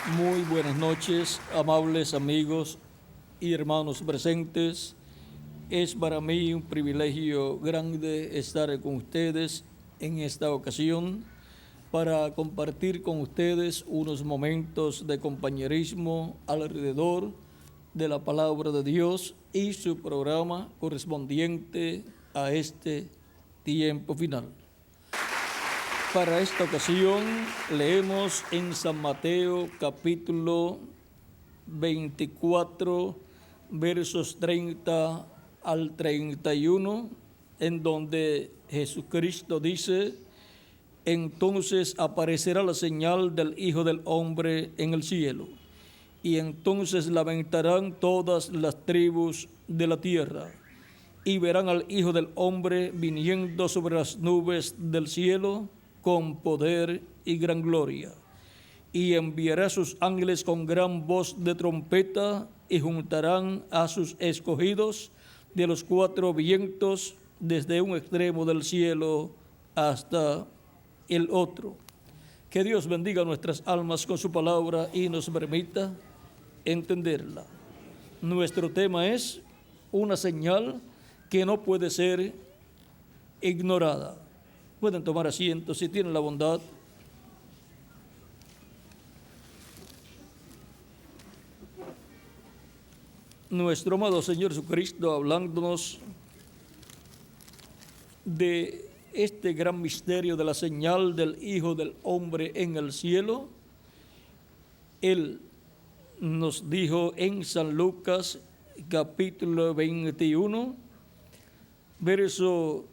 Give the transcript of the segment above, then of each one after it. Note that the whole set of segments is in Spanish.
Muy buenas noches, amables amigos y hermanos presentes. Es para mí un privilegio grande estar con ustedes en esta ocasión para compartir con ustedes unos momentos de compañerismo alrededor de la palabra de Dios y su programa correspondiente a este tiempo final. Para esta ocasión leemos en San Mateo capítulo 24, versos 30 al 31, en donde Jesucristo dice: entonces aparecerá la señal del Hijo del Hombre en el cielo, y entonces lamentarán todas las tribus de la tierra, y verán al Hijo del Hombre viniendo sobre las nubes del cielo con poder y gran gloria. Y enviará a sus ángeles con gran voz de trompeta, y juntarán a sus escogidos de los cuatro vientos, desde un extremo del cielo hasta el otro. Que Dios bendiga nuestras almas con su palabra y nos permita entenderla. Nuestro tema es una señal que no puede ser ignorada. Pueden tomar asiento si tienen la bondad. Nuestro amado Señor Jesucristo, hablándonos de este gran misterio de la señal del Hijo del Hombre en el cielo, Él nos dijo en San Lucas capítulo 21, verso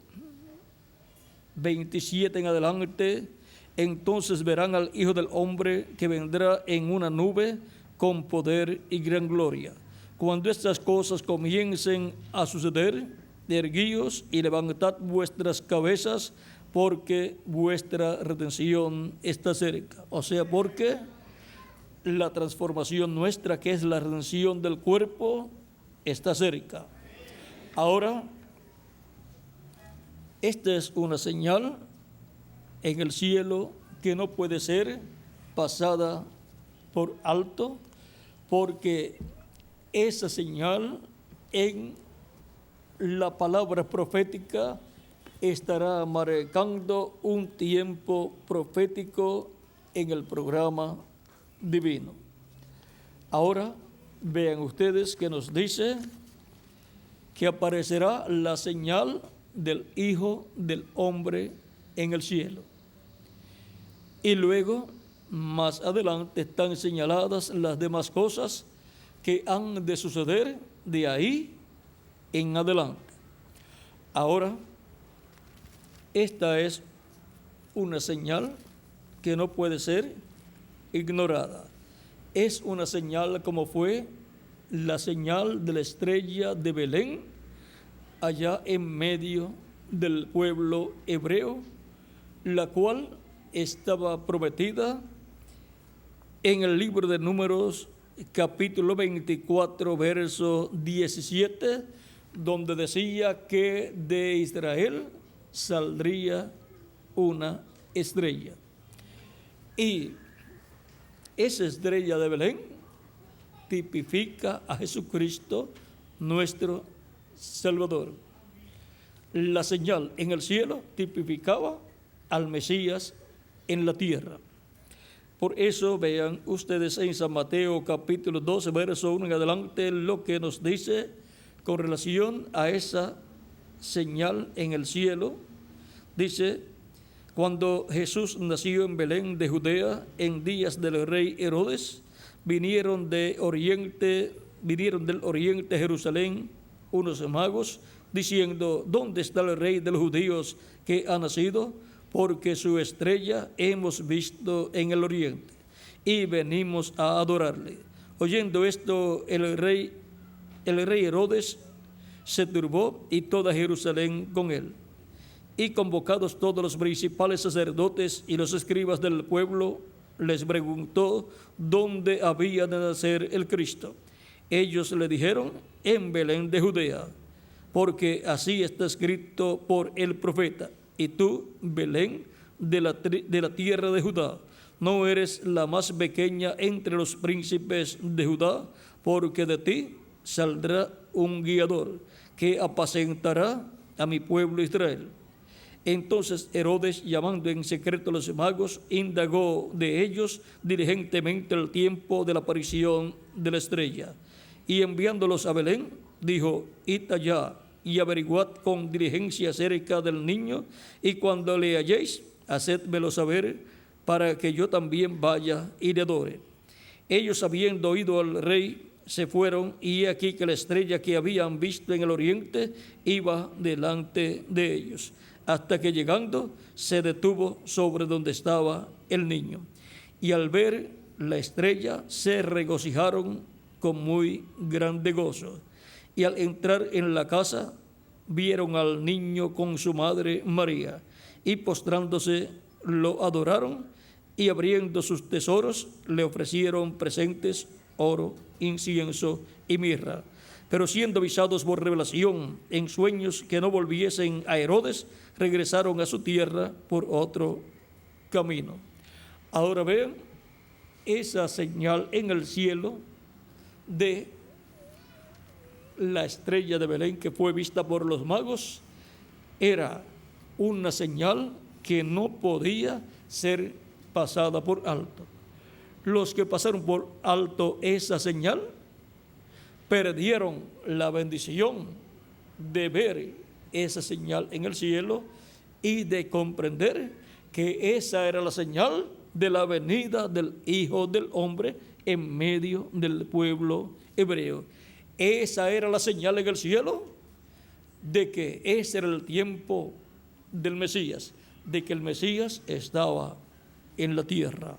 27 en adelante: entonces verán al Hijo del Hombre que vendrá en una nube con poder y gran gloria. Cuando estas cosas comiencen a suceder, erguíos y levantad vuestras cabezas, porque vuestra redención está cerca. O sea, porque la transformación nuestra, que es la redención del cuerpo, está cerca. Ahora, esta es una señal en el cielo que no puede ser pasada por alto, porque esa señal en la palabra profética estará marcando un tiempo profético en el programa divino. Ahora vean ustedes que nos dice que aparecerá la señal del Hijo del Hombre en el cielo. Y luego, más adelante, están señaladas las demás cosas que han de suceder de ahí en adelante. Ahora, esta es una señal que no puede ser ignorada. Es una señal como fue la señal de la estrella de Belén, allá en medio del pueblo hebreo, la cual estaba prometida en el libro de Números, capítulo 24, verso 17, donde decía que de Israel saldría una estrella. Y esa estrella de Belén tipifica a Jesucristo, nuestro Salvador. La señal en el cielo tipificaba al Mesías en la tierra. Por eso vean ustedes en San Mateo capítulo 12, verso 1 en adelante, lo que nos dice con relación a esa señal en el cielo. Dice: cuando Jesús nació en Belén de Judea, en días del rey Herodes, vinieron del oriente de Jerusalén unos magos, diciendo: ¿dónde está el rey de los judíos que ha nacido? Porque su estrella hemos visto en el oriente, y venimos a adorarle. Oyendo esto, el rey Herodes se turbó, y toda Jerusalén con él. Y convocados todos los principales sacerdotes y los escribas del pueblo, les preguntó dónde había de nacer el Cristo. Ellos le dijeron: en Belén de Judea, porque así está escrito por el profeta: y tú, Belén, de la tierra de Judá, no eres la más pequeña entre los príncipes de Judá, porque de ti saldrá un guiador que apacentará a mi pueblo Israel. Entonces Herodes, llamando en secreto a los magos, indagó de ellos diligentemente el tiempo de la aparición de la estrella. Y enviándolos a Belén, dijo: id allá y averiguad con diligencia acerca del niño, y cuando le halléis, hacedmelo saber, para que yo también vaya y le adore. Ellos, habiendo oído al rey, se fueron, y he aquí que la estrella que habían visto en el oriente iba delante de ellos, hasta que llegando se detuvo sobre donde estaba el niño. Y al ver la estrella se regocijaron con muy grande gozo. Y al entrar en la casa vieron al niño con su madre María, y postrándose lo adoraron, y abriendo sus tesoros le ofrecieron presentes, oro, incienso y mirra. Pero siendo avisados por revelación en sueños que no volviesen a Herodes, regresaron a su tierra por otro camino. Ahora vean esa señal en el cielo de la estrella de Belén que fue vista por los magos. Era una señal que no podía ser pasada por alto. Los que pasaron por alto esa señal perdieron la bendición de ver esa señal en el cielo y de comprender que esa era la señal de la venida del Hijo del Hombre en medio del pueblo hebreo. Esa era la señal en el cielo de que ese era el tiempo del Mesías, de que el Mesías estaba en la tierra.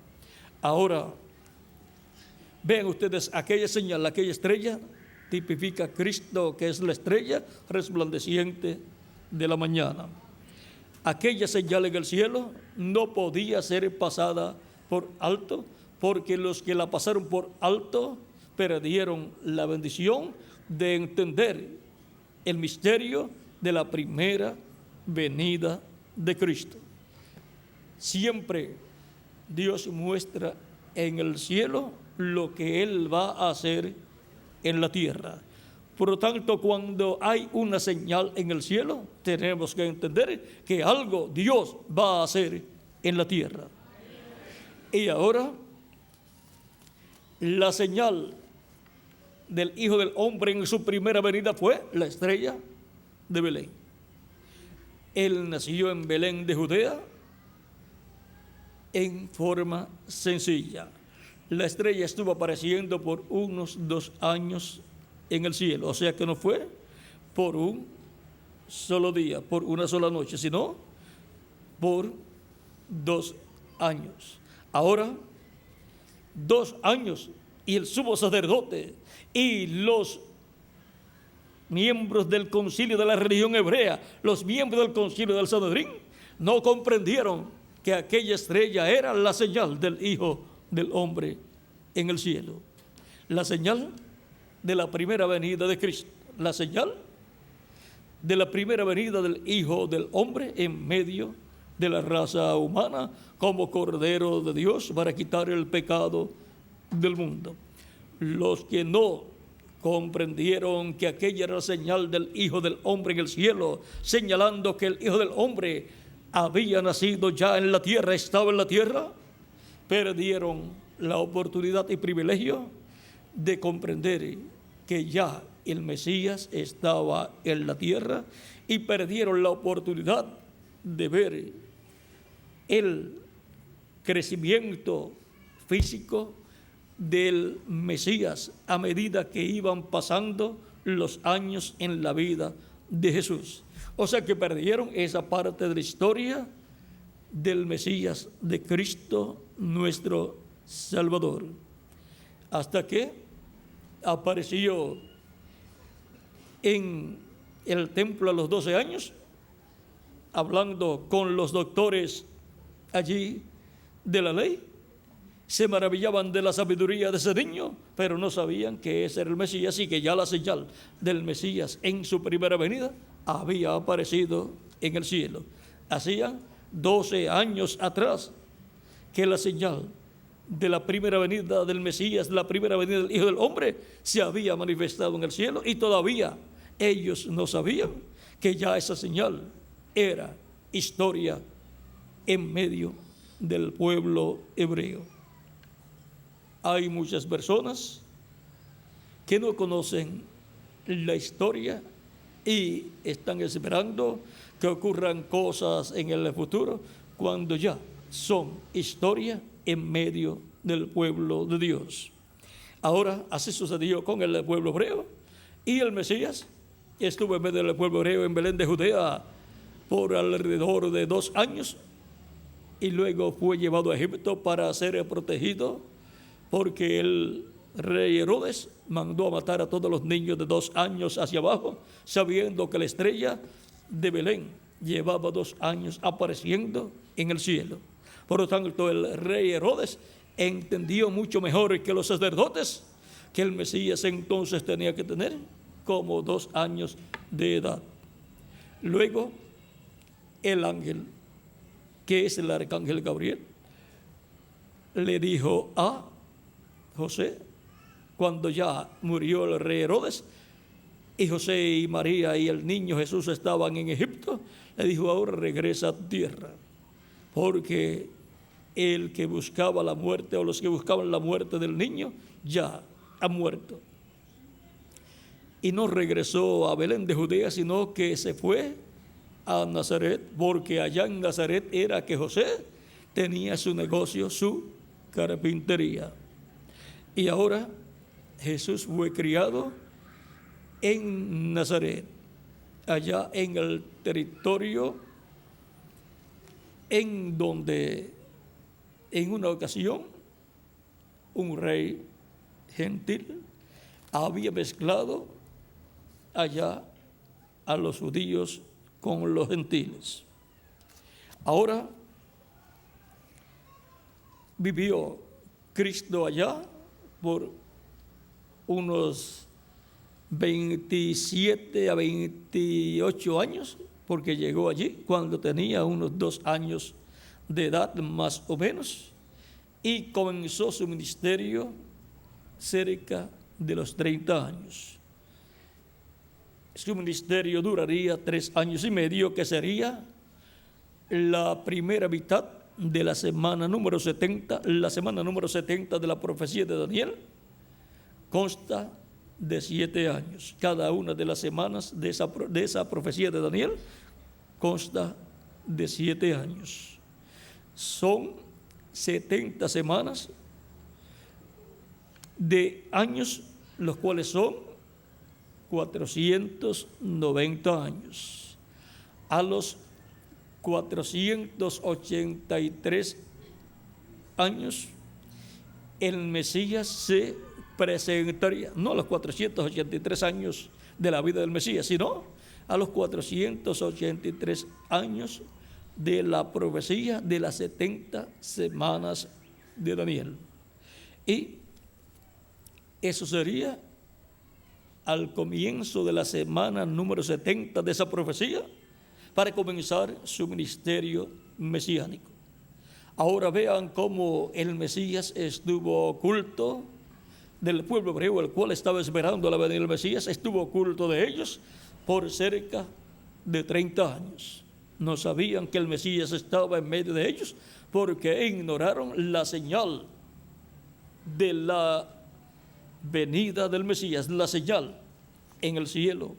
Ahora, vean ustedes, aquella señal, aquella estrella, tipifica a Cristo, que es la estrella resplandeciente de la mañana. Aquella señal en el cielo no podía ser pasada por alto, porque los que la pasaron por alto perdieron la bendición de entender el misterio de la primera venida de Cristo. Siempre Dios muestra en el cielo lo que Él va a hacer en la tierra. Por lo tanto, cuando hay una señal en el cielo, tenemos que entender que algo Dios va a hacer en la tierra. Y ahora, la señal del Hijo del Hombre en su primera venida fue la estrella de Belén. Él nació en Belén de Judea en forma sencilla. La estrella estuvo apareciendo por unos 2 años en el cielo, o sea que no fue por un solo día, por una sola noche, sino por 2 años. Ahora, 2 años, y el sumo sacerdote y los miembros del concilio de la religión hebrea, los miembros del concilio del Sanedrín, no comprendieron que aquella estrella era la señal del Hijo del Hombre en el cielo, la señal de la primera venida de Cristo, la señal de la primera venida del Hijo del Hombre en medio de la raza humana como Cordero de Dios para quitar el pecado del mundo. Los que no comprendieron que aquella era la señal del Hijo del Hombre en el cielo, señalando que el Hijo del Hombre había nacido ya en la tierra, estaba en la tierra, perdieron la oportunidad y privilegio de comprender que ya el Mesías estaba en la tierra, y perdieron la oportunidad de ver el crecimiento físico del Mesías a medida que iban pasando los años en la vida de Jesús. O sea que perdieron esa parte de la historia del Mesías, de Cristo nuestro Salvador, hasta que apareció en el templo a los 12 años, hablando con los doctores allí de la ley. Se maravillaban de la sabiduría de ese niño, pero no sabían que ese era el Mesías y que ya la señal del Mesías en su primera venida había aparecido en el cielo. Hacían 12 años atrás que la señal de la primera venida del Mesías, la primera venida del Hijo del Hombre, se había manifestado en el cielo, y todavía ellos no sabían que ya esa señal era historia en medio del pueblo hebreo. Hay muchas personas que no conocen la historia y están esperando que ocurran cosas en el futuro cuando ya son historia en medio del pueblo de Dios. Ahora, así sucedió con el pueblo hebreo, y el Mesías estuvo en medio del pueblo hebreo en Belén de Judea por alrededor de 2 años, y luego fue llevado a Egipto para ser protegido, porque el rey Herodes mandó a matar a todos los niños de 2 años hacia abajo, sabiendo que la estrella de Belén llevaba 2 años apareciendo en el cielo. Por lo tanto, el rey Herodes entendió mucho mejor que los sacerdotes que el Mesías entonces tenía que tener como 2 años de edad. Luego, el ángel, que es el arcángel Gabriel, le dijo a José, cuando ya murió el rey Herodes, y José y María y el niño Jesús estaban en Egipto, le dijo: ahora regresa a tierra, porque el que buscaba la muerte, o los que buscaban la muerte del niño, ya ha muerto. Y no regresó a Belén de Judea, sino que se fue a Nazaret, porque allá en Nazaret era que José tenía su negocio, su carpintería. Y ahora Jesús fue criado en Nazaret, allá en el territorio en donde en una ocasión un rey gentil había mezclado allá a los judíos con los gentiles. Ahora vivió Cristo allá por unos 27 a 28 años, porque llegó allí cuando tenía unos 2 años de edad más o menos, y comenzó su ministerio cerca de los 30 años. Su ministerio duraría 3 años y medio, que sería la primera mitad de la semana número 70. La semana número 70 de la profecía de Daniel consta de 7 años. Cada una de las semanas de esa profecía de Daniel consta de 7 años. Son 70 semanas de años, los cuales son 490 años. A los 483 años, el Mesías se presentaría, no a los 483 años de la vida del Mesías, sino a los 483 años de la profecía de las 70 semanas de Daniel. Y eso sería al comienzo de la semana número 70 de esa profecía, para comenzar su ministerio mesiánico. Ahora vean cómo el Mesías estuvo oculto del pueblo hebreo, el cual estaba esperando la venida del Mesías. Estuvo oculto de ellos por cerca de 30 años. No sabían que el Mesías estaba en medio de ellos, porque ignoraron la señal de la venida del Mesías, la señal en el cielo,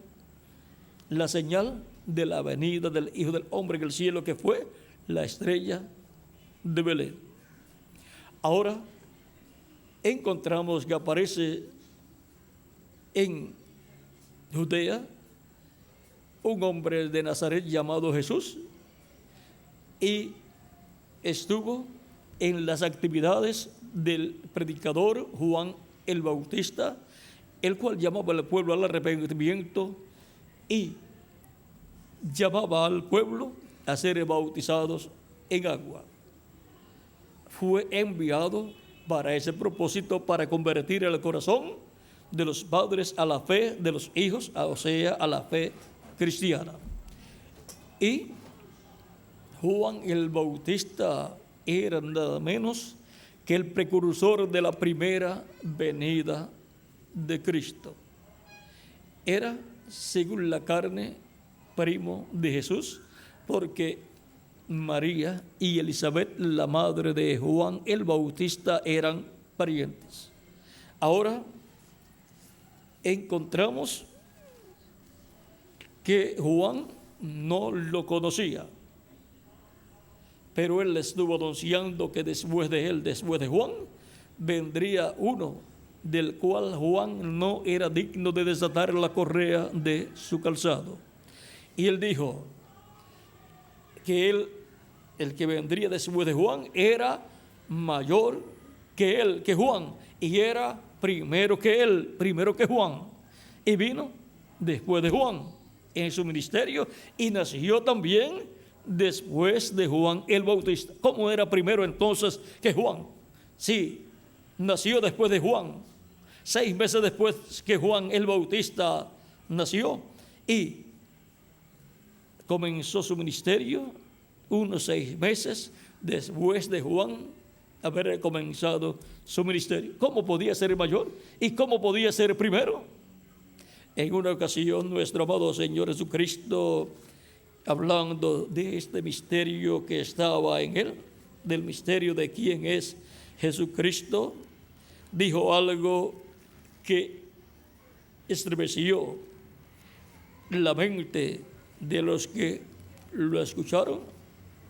la señal de la venida del Hijo del Hombre en el cielo, que fue la estrella de Belén. Ahora encontramos que aparece en Judea un hombre de Nazaret llamado Jesús, y estuvo en las actividades del predicador Juan el Bautista, el cual llamaba al pueblo al arrepentimiento y llamaba al pueblo a ser bautizados en agua. Fue enviado para ese propósito, para convertir el corazón de los padres a la fe de los hijos, o sea, a la fe cristiana. Y Juan el Bautista era nada menos que el precursor de la primera venida de Cristo. Era, según la carne, primo de Jesús, porque María y Elizabeth, la madre de Juan el Bautista, eran parientes. Ahora encontramos que Juan no lo conocía, pero él estuvo anunciando que después de él, después de Juan, vendría uno del cual Juan no era digno de desatar la correa de su calzado. Y él dijo que él, el que vendría después de Juan, era mayor que él, que Juan, y era primero que él, primero que Juan. Y vino después de Juan en su ministerio y nació también después de Juan el Bautista. ¿Cómo era primero entonces que Juan? Sí, nació después de Juan, 6 meses después que Juan el Bautista nació, y comenzó su ministerio unos 6 meses después de Juan haber comenzado su ministerio. ¿Cómo podía ser mayor? ¿Y cómo podía ser primero? En una ocasión, nuestro amado Señor Jesucristo, hablando de este misterio que estaba en él, del misterio de quién es Jesucristo, dijo algo que estremeció la mente de los que lo escucharon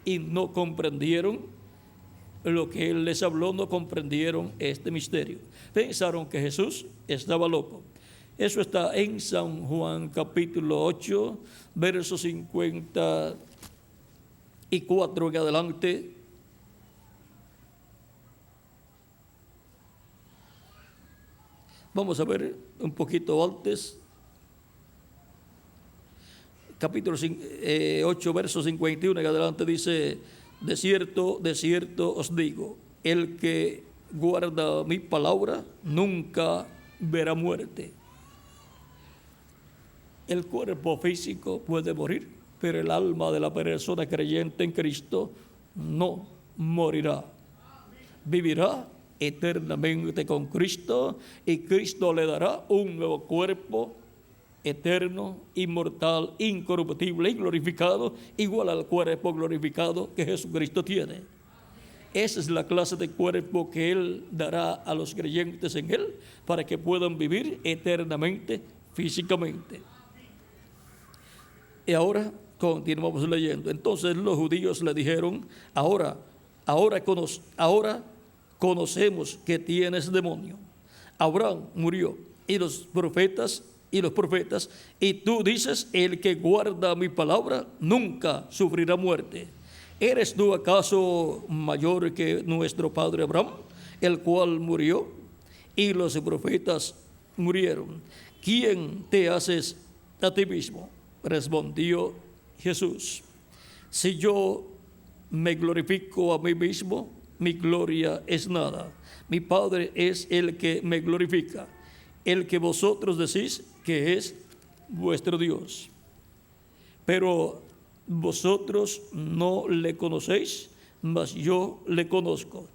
y no comprendieron lo que él les habló, no comprendieron este misterio. Pensaron que Jesús estaba loco. Eso está en San Juan capítulo 8, verso 54 en adelante. Vamos a ver un poquito antes. Capítulo 8, verso 51 en adelante dice: de cierto os digo, el que guarda mi palabra nunca verá muerte. El cuerpo físico puede morir, pero el alma de la persona creyente en Cristo no morirá. Vivirá eternamente con Cristo y Cristo le dará un nuevo cuerpo eterno, inmortal, incorruptible y glorificado, igual al cuerpo glorificado que Jesucristo tiene. Esa es la clase de cuerpo que Él dará a los creyentes en Él para que puedan vivir eternamente, físicamente. Y ahora continuamos leyendo. Entonces los judíos le dijeron: ahora conocemos que tienes demonio. Abraham murió y los profetas, y tú dices: el que guarda mi palabra nunca sufrirá muerte. ¿Eres tú acaso mayor que nuestro padre Abraham, el cual murió y los profetas murieron? ¿Quién te haces a ti mismo? Respondió Jesús: si yo me glorifico a mí mismo, mi gloria es nada. Mi Padre es el que me glorifica, el que vosotros decís que es vuestro Dios. Pero vosotros no le conocéis, mas yo le conozco.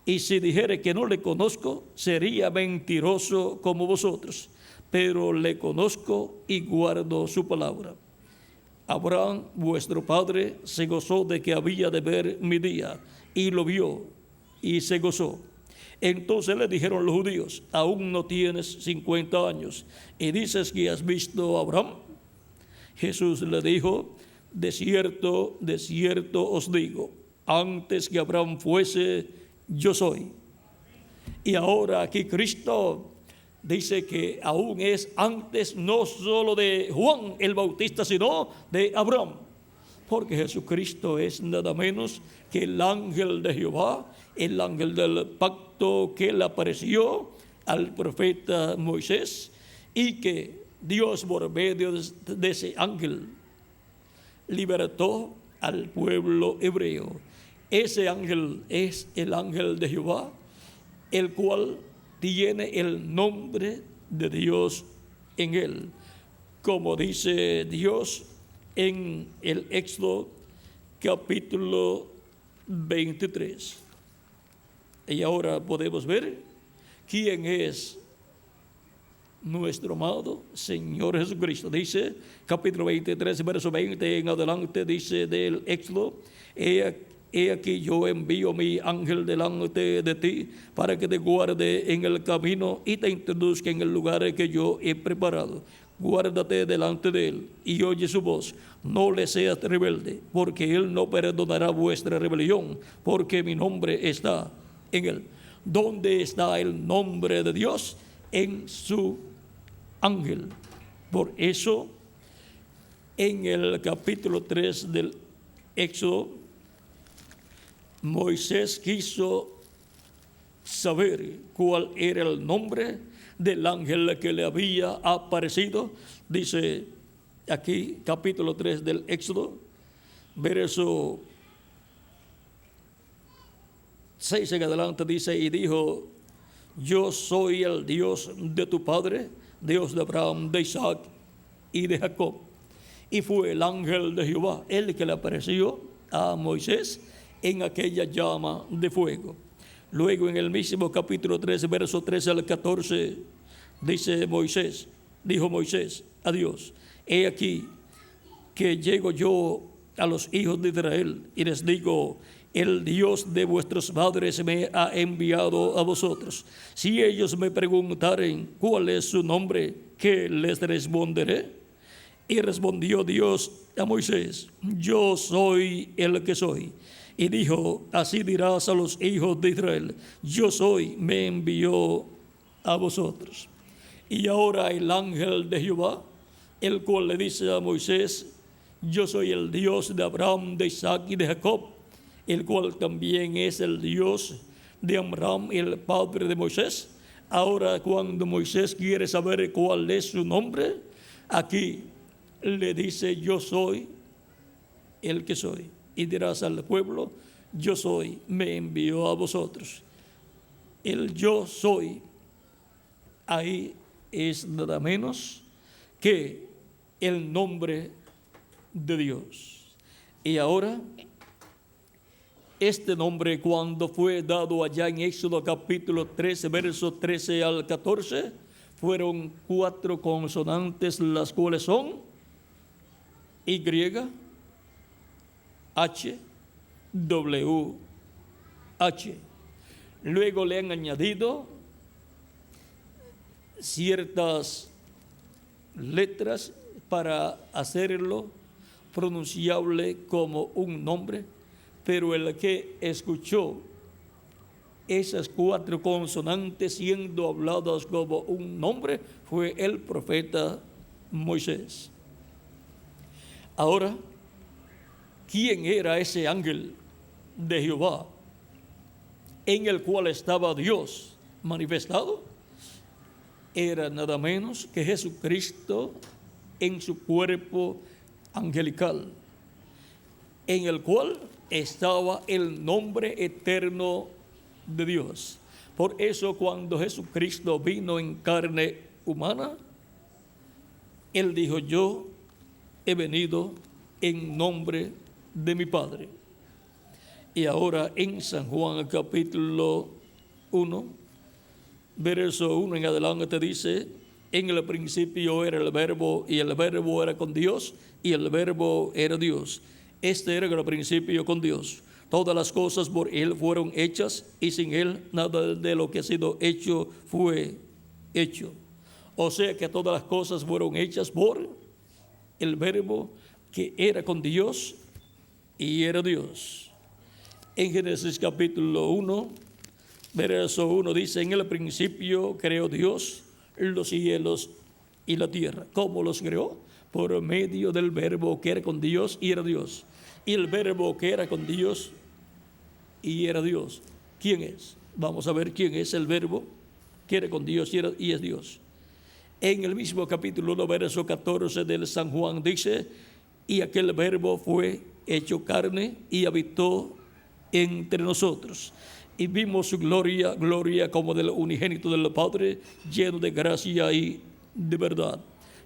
Y si dijere que no le conozco, sería mentiroso como vosotros, pero le conozco y guardo su palabra. Abraham, vuestro padre, se gozó de que había de ver mi día, y lo vio, y se gozó. Entonces le dijeron los judíos: aún no tienes 50 años, y dices que has visto a Abraham. Jesús le dijo: de cierto os digo, antes que Abraham fuese, yo soy. Y ahora aquí Cristo dice que aún es antes no solo de Juan el Bautista, sino de Abraham. Porque Jesucristo es nada menos que el ángel de Jehová, el ángel del pacto que le apareció al profeta Moisés, y que Dios por medio de ese ángel libertó al pueblo hebreo. Ese ángel es el ángel de Jehová, el cual tiene el nombre de Dios en él, como dice Dios en el Éxodo capítulo 23. Y ahora podemos ver quién es nuestro amado Señor Jesucristo. Dice, capítulo 23, verso 20 en adelante, dice del Éxodo: He aquí yo envío mi ángel delante de ti para que te guarde en el camino y te introduzca en el lugar que yo he preparado. Guárdate delante de él y oye su voz. No le seas rebelde, porque él no perdonará vuestra rebelión, porque mi nombre está en él. ¿Dónde está el nombre de Dios? En su ángel. Por eso, en el capítulo 3 del Éxodo, Moisés quiso saber cuál era el nombre del ángel que le había aparecido. Dice aquí, capítulo 3 del Éxodo, verso 6 en adelante, dice: y dijo: yo soy el Dios de tu padre, Dios de Abraham, de Isaac y de Jacob. Y fue el ángel de Jehová el que le apareció a Moisés en aquella llama de fuego. Luego en el mismo capítulo 13, verso 13 al 14, dijo Moisés a Dios: he aquí que llego yo a los hijos de Israel y les digo: el Dios de vuestros padres me ha enviado a vosotros. Si ellos me preguntaren cuál es su nombre, ¿qué les responderé? Y respondió Dios a Moisés: yo soy el que soy. Y dijo: así dirás a los hijos de Israel: yo soy, me envió a vosotros. Y ahora el ángel de Jehová, el cual le dice a Moisés: yo soy el Dios de Abraham, de Isaac y de Jacob, el cual también es el Dios de Amram, el padre de Moisés. Ahora, cuando Moisés quiere saber cuál es su nombre, aquí le dice: yo soy el que soy. Y dirás al pueblo: yo soy, me envió a vosotros. El yo soy ahí es nada menos que el nombre de Dios. Y ahora, este nombre, cuando fue dado allá en Éxodo capítulo 13, versos 13 al 14, fueron 4 consonantes, las cuales son Y, H, W, H. Luego le han añadido ciertas letras para hacerlo pronunciable como un nombre, pero el que escuchó esas 4 consonantes siendo habladas como un nombre fue el profeta Moisés. Ahora, ¿quién era ese ángel de Jehová en el cual estaba Dios manifestado? Era nada menos que Jesucristo en su cuerpo angelical, en el cual estaba el nombre eterno de Dios. Por eso, cuando Jesucristo vino en carne humana, Él dijo: yo he venido en nombre de mi Padre. Y ahora en San Juan capítulo 1, verso 1 en adelante, dice: en el principio era el verbo, y el verbo era con Dios, y el verbo era Dios. Este era el principio con Dios. Todas las cosas por Él fueron hechas, y sin Él nada de lo que ha sido hecho fue hecho. O sea que todas las cosas fueron hechas por el verbo que era con Dios y era Dios. En Génesis capítulo 1, verso 1 dice: en el principio creó Dios los cielos y la tierra. ¿Cómo los creó? Por medio del verbo que era con Dios y era Dios. Y el verbo que era con Dios y era Dios, ¿quién es? Vamos a ver quién es el verbo que era con Dios y es Dios. En el mismo capítulo 1, verso 14 del San Juan dice: y aquel verbo fue hecho carne y habitó entre nosotros. Y vimos su gloria, gloria como del unigénito del Padre, lleno de gracia y de verdad.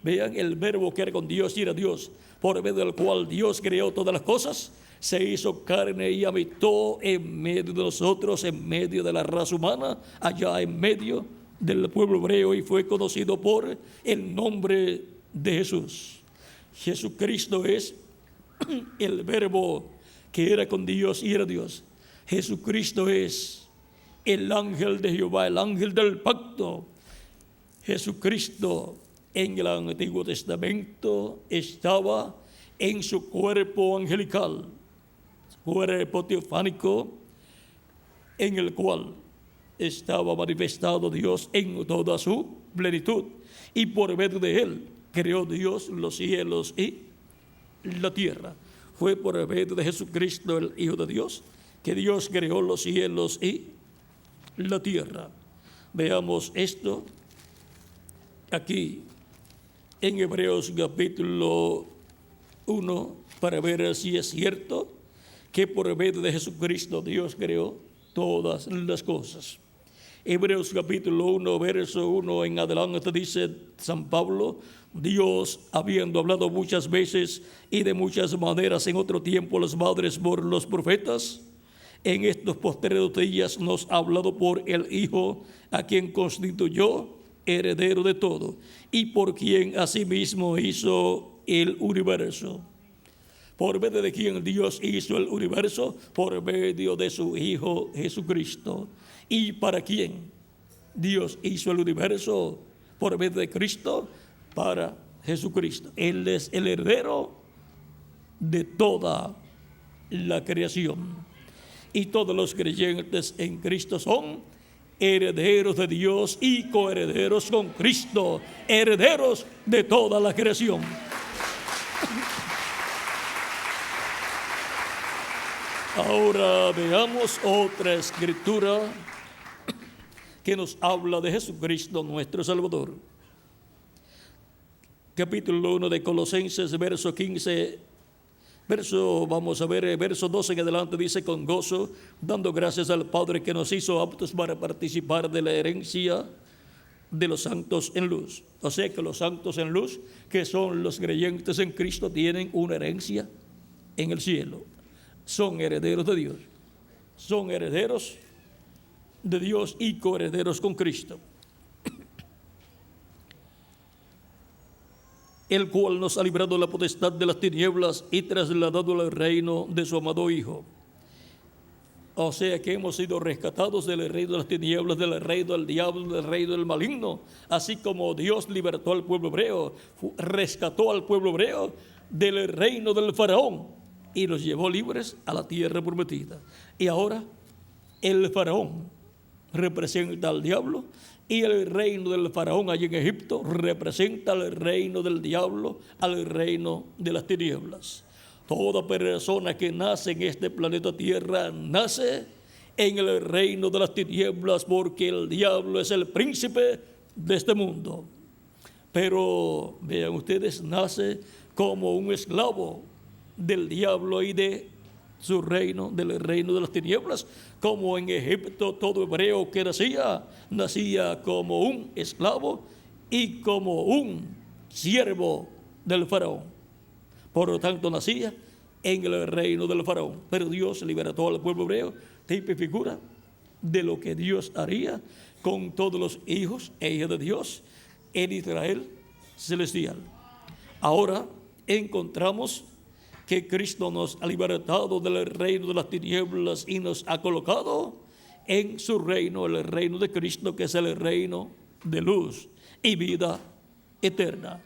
Vean, el verbo que era con Dios y era Dios, por medio del cual Dios creó todas las cosas. se hizo carne y habitó en medio de nosotros, en medio de la raza humana, allá en medio del pueblo hebreo, y fue conocido por el nombre de Jesús. Jesucristo es el verbo que era con Dios y era Dios. Jesucristo es el ángel de Jehová, el ángel del pacto. Jesucristo en el Antiguo Testamento estaba en su cuerpo angelical, cuerpo teofánico, en el cual estaba manifestado Dios en toda su plenitud, y por medio de él creó Dios los cielos y la tierra. Fue por medio de Jesucristo, el Hijo de Dios, que Dios creó los cielos y la tierra. Veamos esto aquí en Hebreos capítulo 1 para ver si es cierto que por medio de Jesucristo Dios creó todas las cosas. Hebreos capítulo 1, verso 1 en adelante dice San Pablo: Dios, habiendo hablado muchas veces y de muchas maneras en otro tiempo a las madres por los profetas, en estos postreros días nos ha hablado por el Hijo, a quien constituyó heredero de todo, y por quien asimismo hizo el universo. ¿Por medio de quien Dios hizo el universo? Por medio de su Hijo Jesucristo. ¿Y para quién Dios hizo el universo? Por medio de Cristo, para Jesucristo. Él es el heredero de toda la creación. Y todos los creyentes en Cristo son herederos de Dios y coherederos con Cristo, herederos de toda la creación. Ahora veamos otra escritura que nos habla de Jesucristo nuestro Salvador. Capítulo 1 de Colosenses, verso 15, vamos a ver, verso 12 en adelante, dice: con gozo, dando gracias al Padre que nos hizo aptos para participar de la herencia de los santos en luz. O sea que los santos en luz, que son los creyentes en Cristo, tienen una herencia en el cielo. Son herederos de Dios. Son herederos de Dios y coherederos con Cristo, el cual nos ha librado de la potestad de las tinieblas y trasladado al reino de su amado Hijo. O sea que hemos sido rescatados del reino de las tinieblas, del reino del diablo, del reino del maligno. Así como Dios libertó al pueblo hebreo, rescató al pueblo hebreo del reino del faraón y los llevó libres a la tierra prometida. Y ahora el faraón representa al diablo, y el reino del faraón allí en Egipto representa al reino del diablo, al reino de las tinieblas. Toda persona que nace en este planeta Tierra nace en el reino de las tinieblas, porque el diablo es el príncipe de este mundo. Pero vean ustedes, nace como un esclavo del diablo y de su reino, del reino de las tinieblas. Como en Egipto todo hebreo que nacía como un esclavo y como un siervo del faraón. Por lo tanto, nacía en el reino del faraón. Pero Dios libertó al pueblo hebreo, tipo y figura de lo que Dios haría con todos los hijos e hijas de Dios en Israel celestial. Ahora encontramos que Cristo nos ha libertado del reino de las tinieblas y nos ha colocado en su reino, el reino de Cristo, que es el reino de luz y vida eterna.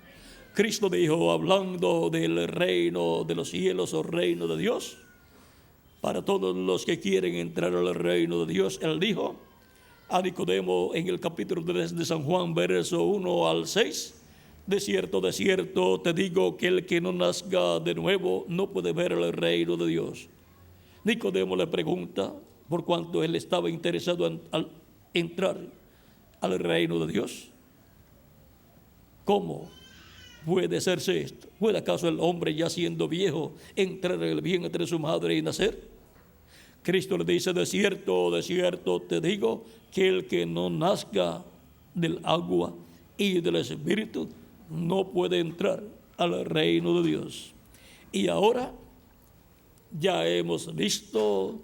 Cristo dijo, hablando del reino de los cielos o reino de Dios, para todos los que quieren entrar al reino de Dios, Él dijo a Nicodemo en el capítulo 3 de San Juan, verso 1 al 6, de cierto, te digo que el que no nazca de nuevo no puede ver el reino de Dios. Nicodemo le pregunta por cuánto él estaba interesado en entrar al reino de Dios. ¿Cómo puede hacerse esto? ¿Puede acaso el hombre ya siendo viejo entrar en el vientre de su madre y nacer? Cristo le dice, de cierto te digo que el que no nazca del agua y del Espíritu no puede entrar al reino de Dios. Y ahora ya hemos visto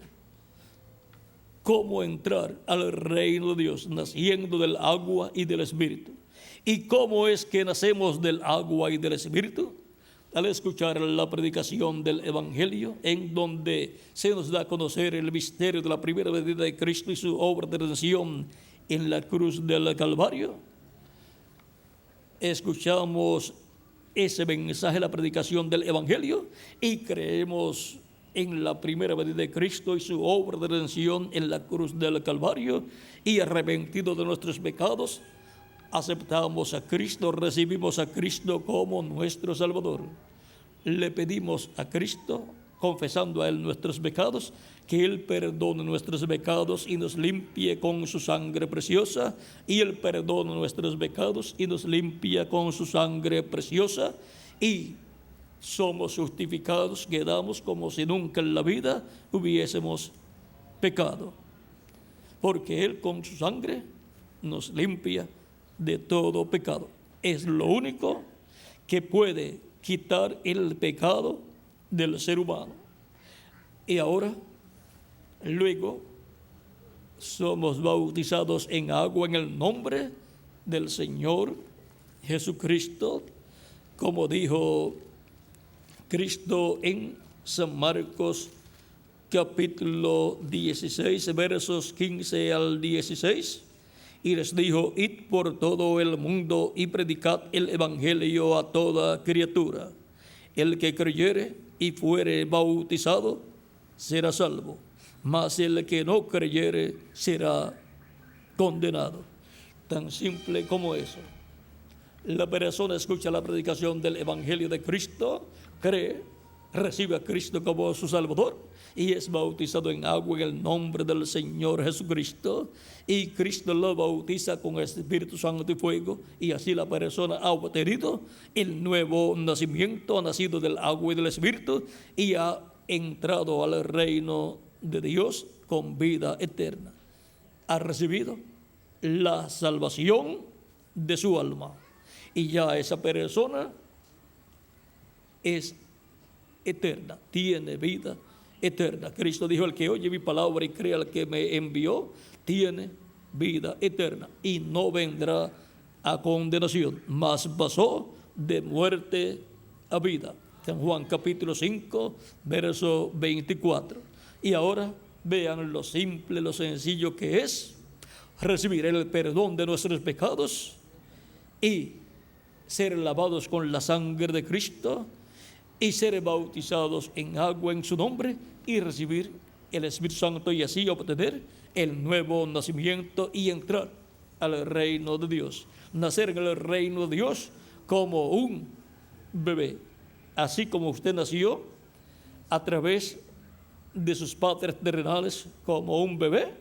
cómo entrar al reino de Dios, naciendo del agua y del Espíritu. ¿Y cómo es que nacemos del agua y del Espíritu? Al escuchar la predicación del Evangelio, en donde se nos da a conocer el misterio de la primera venida de Cristo y su obra de redención en la cruz del Calvario, escuchamos ese mensaje, la predicación del Evangelio, y creemos en la primera venida de Cristo y su obra de redención en la cruz del Calvario, y arrepentidos de nuestros pecados, aceptamos a Cristo, recibimos a Cristo como nuestro Salvador. Le pedimos a Cristo, confesando a Él nuestros pecados, que Él perdone nuestros pecados y nos limpie con su sangre preciosa, y Él perdona nuestros pecados y nos limpia con su sangre preciosa, y somos justificados, quedamos como si nunca en la vida hubiésemos pecado, porque Él con su sangre nos limpia de todo pecado. Es lo único que puede quitar el pecado del ser humano. Y ahora, luego, somos bautizados en agua en el nombre del Señor Jesucristo, como dijo Cristo en San Marcos capítulo 16, versos 15 al 16. Y les dijo: id por todo el mundo y predicad el evangelio a toda criatura. El que creyere y fuere bautizado será salvo, mas el que no creyere será condenado. Tan simple como eso. La persona escucha la predicación del evangelio de Cristo, cree, recibe a Cristo como su Salvador y es bautizado en agua en el nombre del Señor Jesucristo, y Cristo lo bautiza con el Espíritu Santo y fuego, y así la persona ha obtenido el nuevo nacimiento, ha nacido del agua y del Espíritu y ha entrado al reino de Dios con vida eterna. Ha recibido la salvación de su alma, y ya esa persona es eterna, tiene vida eterna. Cristo dijo: el que oye mi palabra y cree al que me envió, tiene vida eterna y no vendrá a condenación, mas pasó de muerte a vida. San Juan capítulo 5, verso 24. Y ahora vean lo simple, lo sencillo que es recibir el perdón de nuestros pecados y ser lavados con la sangre de Cristo, y ser bautizados en agua en su nombre y recibir el Espíritu Santo, y así obtener el nuevo nacimiento y entrar al reino de Dios. Nacer en el reino de Dios como un bebé, así como usted nació a través de sus padres terrenales como un bebé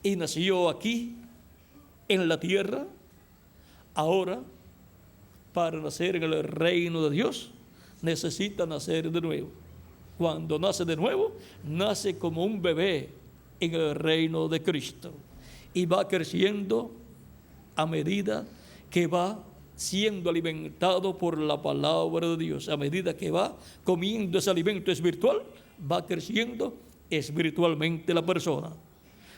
y nació aquí en la tierra. Ahora, para nacer en el reino de Dios, necesita nacer de nuevo. Cuando nace de nuevo, nace como un bebé en el reino de Cristo y va creciendo a medida que va siendo alimentado por la palabra de Dios. A medida que va comiendo ese alimento espiritual, va creciendo espiritualmente la persona.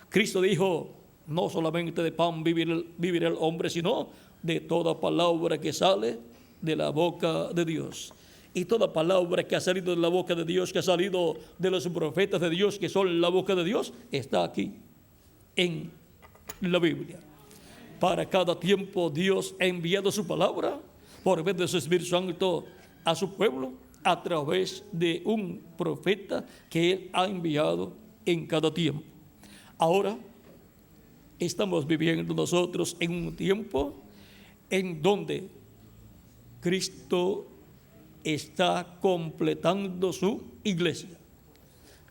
Cristo dijo: no solamente de pan vivirá el hombre, sino de toda palabra que sale de la boca de Dios. Y toda palabra que ha salido de la boca de Dios, que ha salido de los profetas de Dios, que son la boca de Dios, está aquí en la Biblia. Para cada tiempo Dios ha enviado su palabra por medio de su Espíritu Santo a su pueblo a través de un profeta que Él ha enviado en cada tiempo. Ahora estamos viviendo nosotros en un tiempo en donde Cristo está completando su iglesia.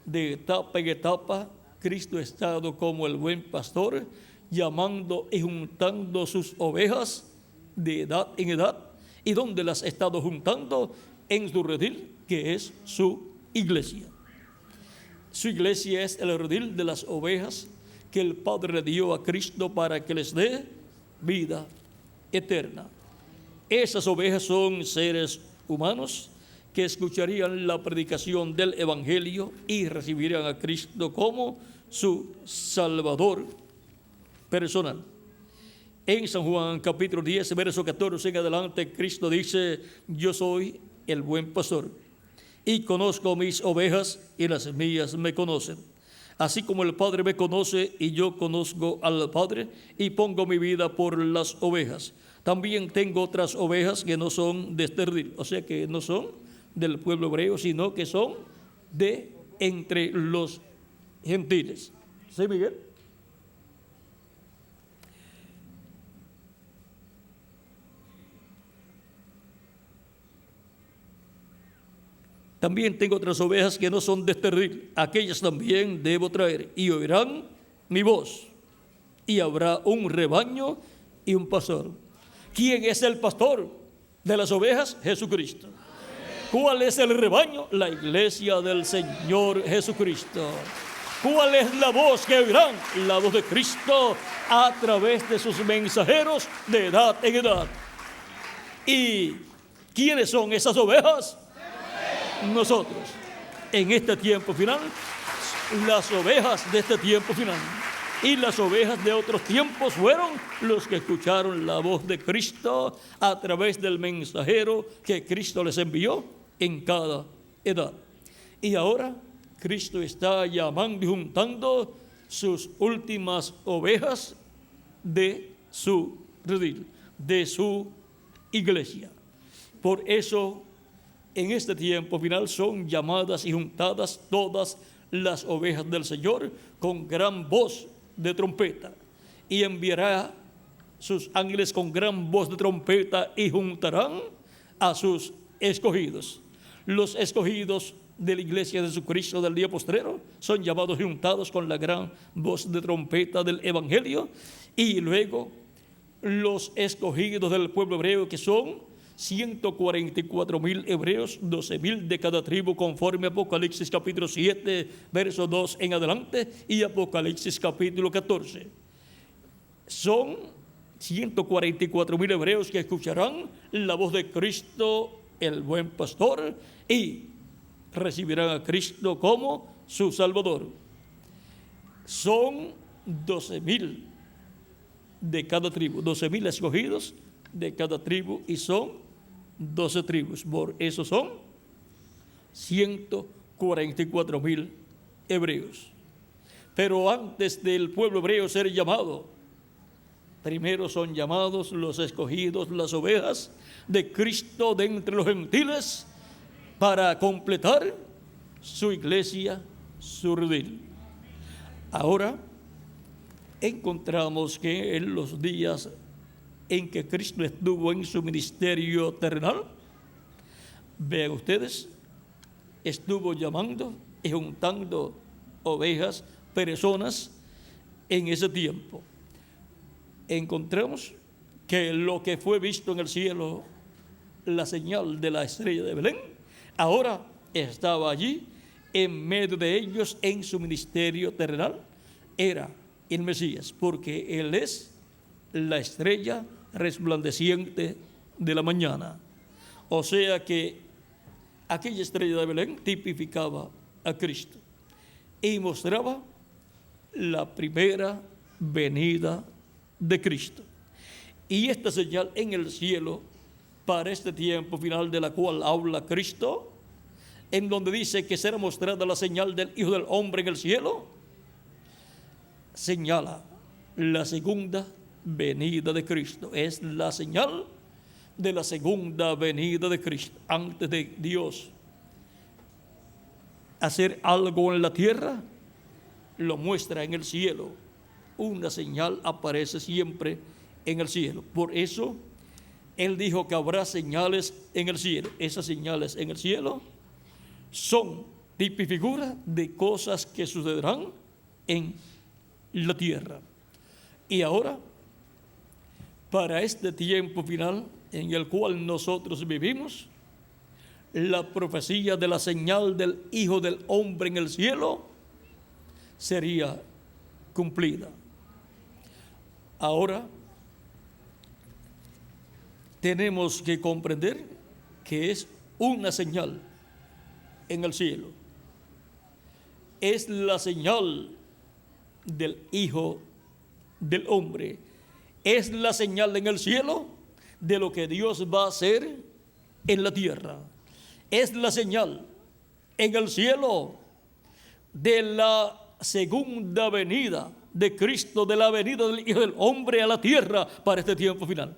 De etapa en etapa, Cristo ha estado como el buen pastor, llamando y juntando sus ovejas de edad en edad. ¿Y dónde las ha estado juntando? En su redil, que es su iglesia. Su iglesia es el redil de las ovejas que el Padre dio a Cristo para que les dé vida eterna. Esas ovejas son seres humanos que escucharían la predicación del Evangelio y recibirían a Cristo como su Salvador personal. En San Juan capítulo 10, verso 14 en adelante, Cristo dice: yo soy el buen pastor y conozco mis ovejas y las mías me conocen. Así como el Padre me conoce y yo conozco al Padre y pongo mi vida por las ovejas. También tengo otras ovejas que no son de este redil, o sea que no son del pueblo hebreo, sino que son de entre los gentiles. ¿Sí, Miguel? También tengo otras ovejas que no son de este redil. Aquellas también debo traer y oirán mi voz. Y habrá un rebaño y un pastor. ¿Quién es el pastor de las ovejas? Jesucristo. ¿Cuál es el rebaño? La iglesia del Señor Jesucristo. ¿Cuál es la voz que oirán? La voz de Cristo a través de sus mensajeros de edad en edad. ¿Y quiénes son esas ovejas? Nosotros. En este tiempo final, las ovejas de este tiempo final y las ovejas de otros tiempos fueron los que escucharon la voz de Cristo a través del mensajero que Cristo les envió en cada edad. Y ahora Cristo está llamando y juntando sus últimas ovejas de su redil, de su iglesia. Por eso, en este tiempo final son llamadas y juntadas todas las ovejas del Señor con gran voz de trompeta, y enviará sus ángeles con gran voz de trompeta y juntarán a sus escogidos. Los escogidos de la iglesia de Jesucristo del día postrero son llamados y juntados con la gran voz de trompeta del Evangelio, y luego los escogidos del pueblo hebreo, que son 144,000 hebreos, 12,000 de cada tribu, conforme a Apocalipsis capítulo 7, verso 2 en adelante, y Apocalipsis capítulo 14. Son 144,000 hebreos que escucharán la voz de Cristo, el buen pastor, y recibirán a Cristo como su Salvador. Son 12,000 de cada tribu, 12,000 escogidos de cada tribu, y son 12 tribus. Por eso son 144,000 hebreos. Pero antes del pueblo hebreo ser llamado, primero son llamados los escogidos, las ovejas de Cristo de entre los gentiles, para completar su iglesia, su redil. Ahora encontramos que en los días en que Cristo estuvo en su ministerio terrenal, vean ustedes, estuvo llamando y juntando ovejas, personas en ese tiempo. Encontramos que lo que fue visto en el cielo, la señal de la estrella de Belén, ahora estaba allí en medio de ellos en su ministerio terrenal. Era el Mesías, porque Él es la estrella resplandeciente de la mañana. O sea que aquella estrella de Belén tipificaba a Cristo y mostraba la primera venida de Cristo. Y esta señal en el cielo para este tiempo final, de la cual habla Cristo, en donde dice que será mostrada la señal del Hijo del Hombre en el cielo, señala la segunda venida de Cristo. Es la señal de la segunda venida de Cristo. Antes de Dios hacer algo en la tierra, lo muestra en el cielo. Una señal aparece siempre en el cielo. Por eso Él dijo que habrá señales en el cielo. Esas señales en el cielo son tipo y figura de cosas que sucederán en la tierra. Y ahora, para este tiempo final en el cual nosotros vivimos, la profecía de la señal del Hijo del Hombre en el cielo sería cumplida. Ahora tenemos que comprender que es una señal en el cielo. Es la señal del Hijo del Hombre. Es la señal en el cielo de lo que Dios va a hacer en la tierra. Es la señal en el cielo de la segunda venida de Cristo, de la venida del Hijo del Hombre a la tierra para este tiempo final.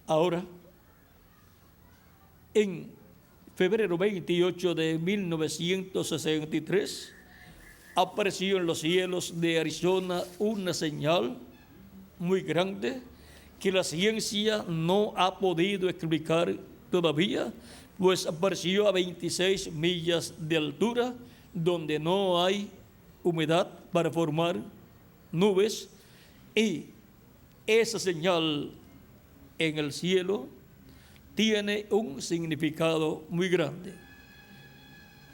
Ahora, en febrero 28 de 1963, apareció en los cielos de Arizona una señal muy grande que la ciencia no ha podido explicar todavía, pues apareció a 26 millas de altura, donde no hay humedad para formar nubes, y esa señal en el cielo tiene un significado muy grande.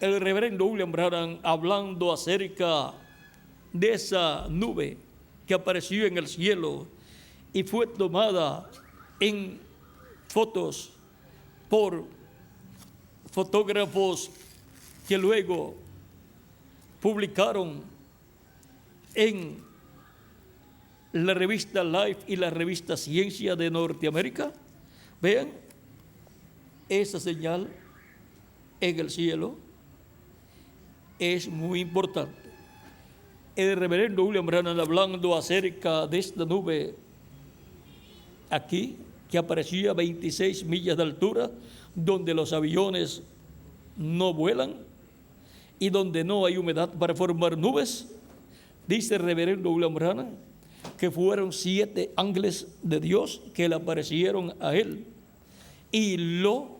El reverendo William Branham, hablando acerca de esa nube que apareció en el cielo y fue tomada en fotos por fotógrafos que luego publicaron en la revista Life y la revista Ciencia de Norteamérica. Vean esa señal en el cielo. Es muy importante. El reverendo William Branham, hablando acerca de esta nube aquí, que aparecía a 26 millas de altura, donde los aviones no vuelan y donde no hay humedad para formar nubes, dice el reverendo William Branham que fueron 7 ángeles de Dios que le aparecieron a él y lo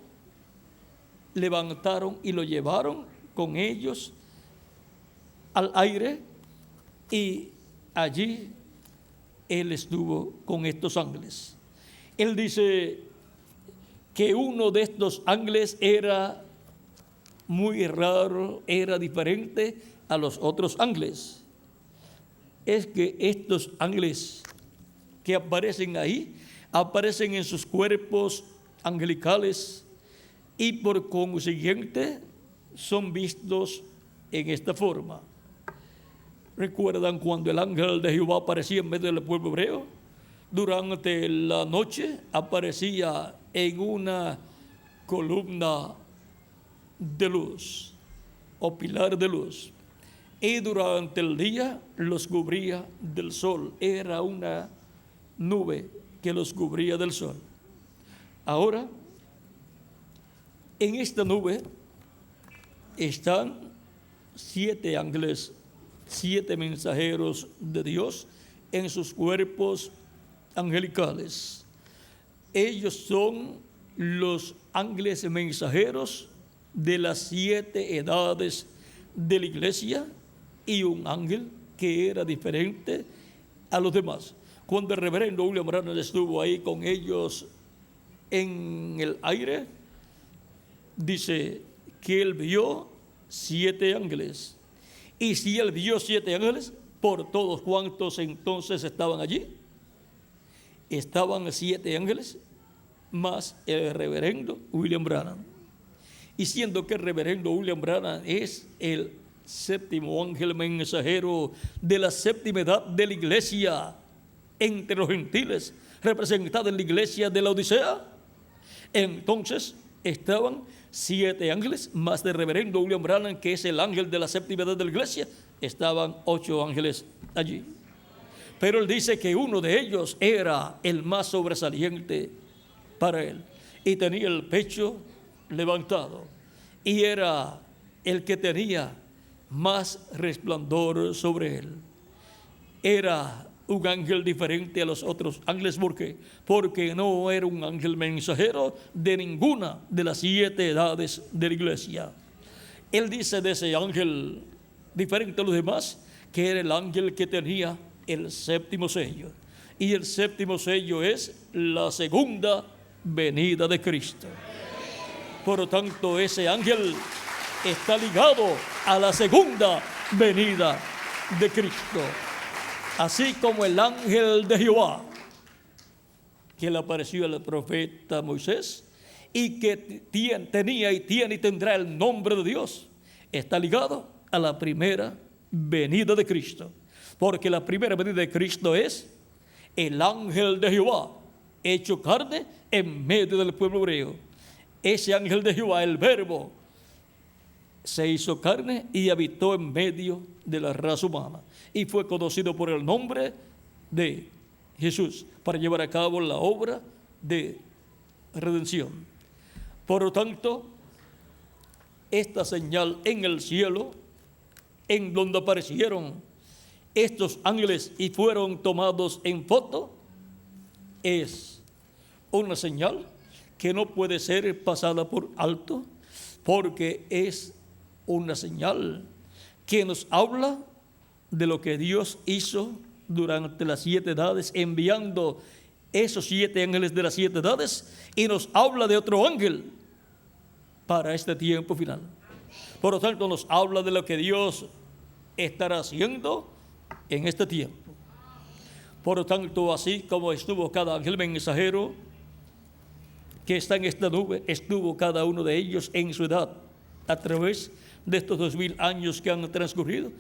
levantaron y lo llevaron con ellos al aire, y allí él estuvo con estos ángeles. Él dice que uno de estos ángeles era muy raro, era diferente a los otros ángeles. Es que estos ángeles que aparecen ahí, aparecen en sus cuerpos angelicales y por consiguiente son vistos en esta forma. ¿Recuerdan cuando el ángel de Jehová aparecía en medio del pueblo hebreo? Durante la noche aparecía en una columna de luz o pilar de luz, y durante el día los cubría del sol. Era una nube que los cubría del sol. Ahora, en esta nube están 7 ángeles, 7 mensajeros de Dios en sus cuerpos angelicales. Ellos son los ángeles mensajeros de las 7 edades de la iglesia, y un ángel que era diferente a los demás. Cuando el reverendo William Branham estuvo ahí con ellos en el aire, dice que él vio 7 ángeles. Y si él vio 7 ángeles, por todos cuantos entonces estaban allí, estaban 7 ángeles más el reverendo William Branham. Y siendo que el reverendo William Branham es el 7º ángel mensajero de la 7ª edad de la iglesia entre los gentiles, representada en la iglesia de la Odisea, entonces estaban 7 ángeles más del reverendo William Branham, que es el ángel de la 7ª edad de la iglesia. Estaban 8 ángeles allí. Pero él dice que uno de ellos era el más sobresaliente para él, y tenía el pecho levantado, y era el que tenía más resplandor sobre él. Era un ángel diferente a los otros ángeles. ¿Por qué? Porque no era un ángel mensajero de ninguna de las 7 edades de la iglesia. Él dice de ese ángel diferente a los demás que era el ángel que tenía el 7º sello, y el 7º sello es la segunda venida de Cristo. Por lo tanto, ese ángel está ligado a la segunda venida de Cristo. Así como el ángel de Jehová que le apareció al profeta Moisés y que tenía y tiene y tendrá el nombre de Dios, está ligado a la primera venida de Cristo. Porque la primera venida de Cristo es el ángel de Jehová, hecho carne en medio del pueblo hebreo. Ese ángel de Jehová, el Verbo, se hizo carne y habitó en medio de la raza humana. Y fue conocido por el nombre de Jesús para llevar a cabo la obra de redención. Por lo tanto, esta señal en el cielo, en donde aparecieron estos ángeles y fueron tomados en foto, es una señal que no puede ser pasada por alto, porque es una señal que nos habla de lo que Dios hizo durante las 7 edades, enviando esos 7 ángeles de las 7 edades, y nos habla de otro ángel para este tiempo final. Por lo tanto, nos habla de lo que Dios estará haciendo en este tiempo. Por lo tanto, así como estuvo cada ángel mensajero que está en esta nube, estuvo cada uno de ellos en su edad a través de estos 2000 años que han transcurrido,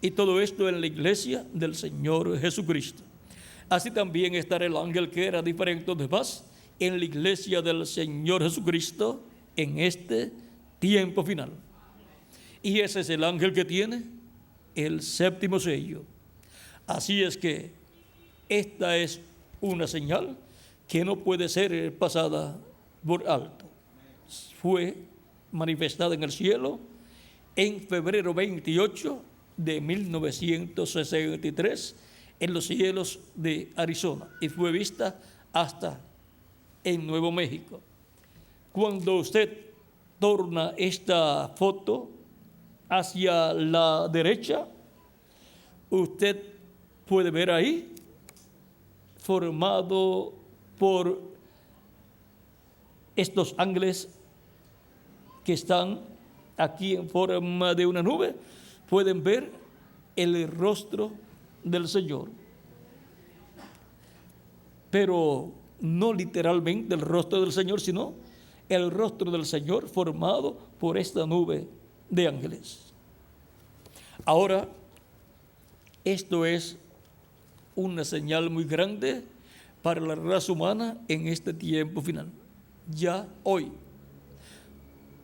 y todo esto en la iglesia del Señor Jesucristo. Así también estará el ángel que era diferente de los demás en la iglesia del Señor Jesucristo en este tiempo final. Y ese es el ángel que tiene el 7º sello. Así es que esta es una señal que no puede ser pasada por alto. Fue manifestada en el cielo en febrero 28 de 1963 en los cielos de Arizona y fue vista hasta en Nuevo México. Cuando usted torna esta foto hacia la derecha, usted puede ver ahí, formado por estos ángeles que están aquí en forma de una nube, pueden ver el rostro del Señor. Pero no literalmente el rostro del Señor, sino el rostro del Señor formado por esta nube de ángeles. Ahora, esto es una señal muy grande para la raza humana en este tiempo final. Ya hoy,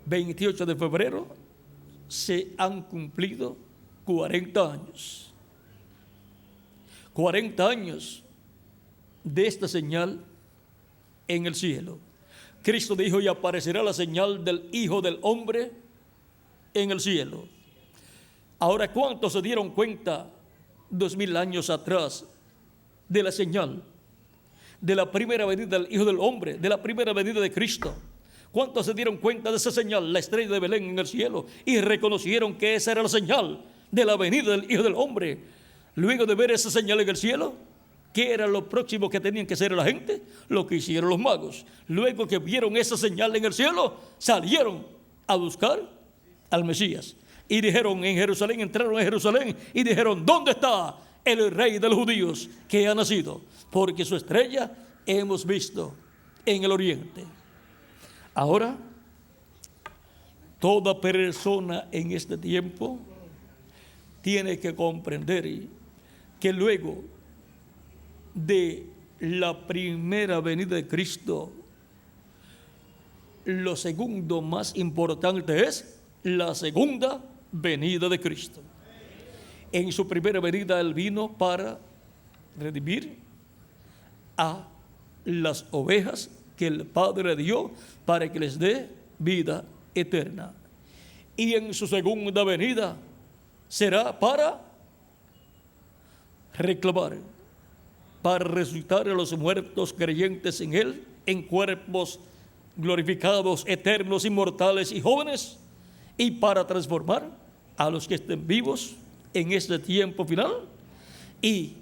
28 de febrero, se han cumplido 40 años. 40 años de esta señal en el cielo. Cristo dijo: y aparecerá la señal del Hijo del Hombre en el cielo. Ahora, ¿cuántos se dieron cuenta 2000 años atrás de la señal de la primera venida del Hijo del Hombre, de la primera venida de Cristo? ¿Cuántos se dieron cuenta de esa señal, la estrella de Belén en el cielo, y reconocieron que esa era la señal de la venida del Hijo del Hombre? Luego de ver esa señal en el cielo, ¿qué era lo próximo que tenían que hacer la gente? Lo que hicieron los magos. Luego que vieron esa señal en el cielo, salieron a buscar al Mesías. Y dijeron en Jerusalén, entraron en Jerusalén y dijeron: ¿dónde está el rey de los judíos que ha nacido? Porque su estrella hemos visto en el oriente. Ahora, toda persona en este tiempo tiene que comprender que luego de la primera venida de Cristo, lo segundo más importante es la segunda venida de Cristo. En su primera venida Él vino para redimir a las ovejas que el Padre dio para que les dé vida eterna. Y en su segunda venida será para reclamar, para resucitar a los muertos creyentes en Él, en cuerpos glorificados, eternos, inmortales y jóvenes, y para transformar a los que estén vivos en este tiempo final y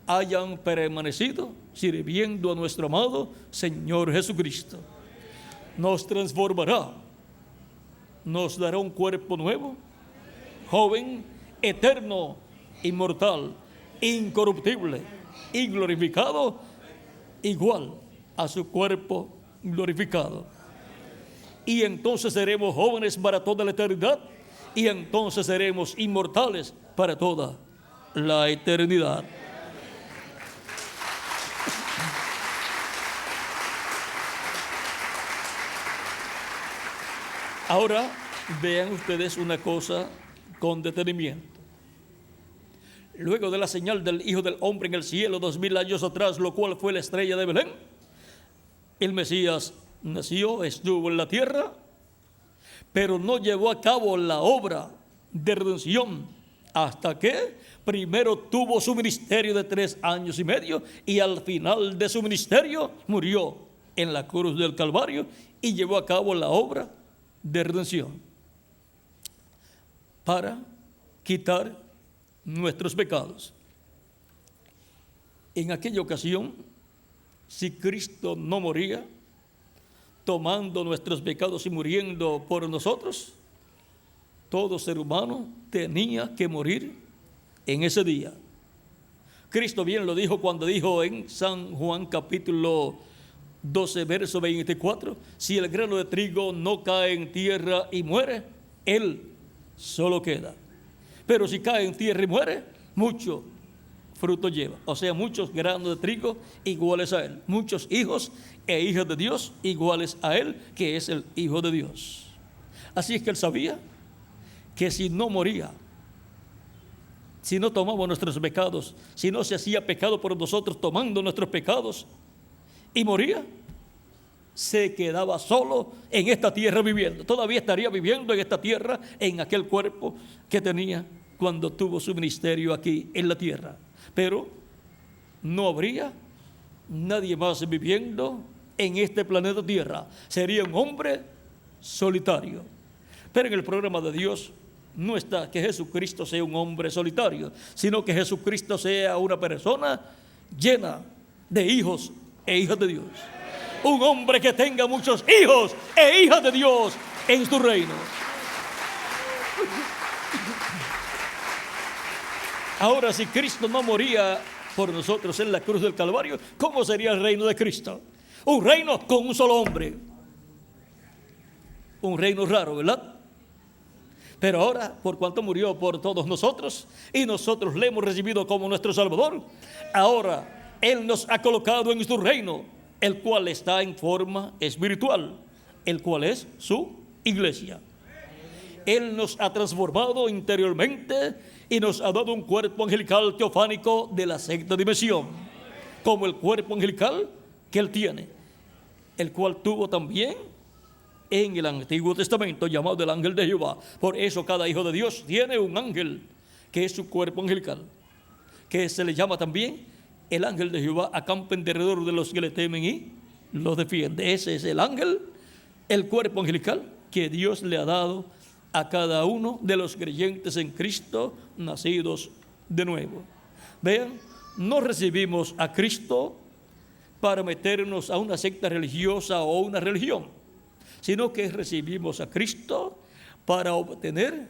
hayan permanecido sirviendo a nuestro amado Señor Jesucristo. Nos transformará, nos dará un cuerpo nuevo, joven, eterno, inmortal, incorruptible y glorificado, igual a su cuerpo glorificado. y entonces seremos jóvenes para toda la eternidad, y entonces seremos inmortales para toda la eternidad. Ahora vean ustedes una cosa con detenimiento. Luego de la señal del Hijo del Hombre en el cielo 2000 años atrás, lo cual fue la estrella de Belén, el Mesías nació, estuvo en la tierra, pero no llevó a cabo la obra de redención hasta que primero tuvo su ministerio de 3 años y medio, y al final de su ministerio murió en la cruz del Calvario y llevó a cabo la obra de redención para quitar nuestros pecados. En aquella ocasión, si Cristo no moría, tomando nuestros pecados y muriendo por nosotros, todo ser humano tenía que morir en ese día. Cristo bien lo dijo cuando dijo en San Juan capítulo 12, verso 24, si el grano de trigo no cae en tierra y muere, él solo queda. Pero si cae en tierra y muere, mucho fruto lleva. O sea, muchos granos de trigo iguales a él. Muchos hijos e hijas de Dios iguales a él, que es el Hijo de Dios. Así es que él sabía que si no moría, si no tomaba nuestros pecados, si no se hacía pecado por nosotros tomando nuestros pecados y moría, se quedaba solo en esta tierra viviendo. Todavía estaría viviendo en esta tierra, en aquel cuerpo que tenía cuando tuvo su ministerio aquí en la tierra. Pero no habría nadie más viviendo en este planeta Tierra. Sería un hombre solitario. Pero en el programa de Dios no está que Jesucristo sea un hombre solitario, sino que Jesucristo sea una persona llena de hijos e hijas de Dios. Un hombre que tenga muchos hijos e hijas de Dios en su reino. Ahora, si Cristo no moría por nosotros en la cruz del Calvario, ¿cómo sería el reino de Cristo? Un reino con un solo hombre. Un reino raro, ¿verdad? Pero ahora, por cuanto murió por todos nosotros y nosotros le hemos recibido como nuestro Salvador, ahora Él nos ha colocado en su reino, el cual está en forma espiritual, el cual es su iglesia. Él nos ha transformado interiormente y nos ha dado un cuerpo angelical teofánico de la sexta dimensión, como el cuerpo angelical que Él tiene, el cual tuvo también en el Antiguo Testamento, llamado el ángel de Jehová. Por eso cada hijo de Dios tiene un ángel que es su cuerpo angelical, que se le llama también el ángel de Jehová, acampa en derredor de los que le temen y los defiende. Ese es el ángel, el cuerpo angelical que Dios le ha dado a cada uno de los creyentes en Cristo, nacidos de nuevo. Vean, no recibimos a Cristo para meternos a una secta religiosa o una religión, sino que recibimos a Cristo para obtener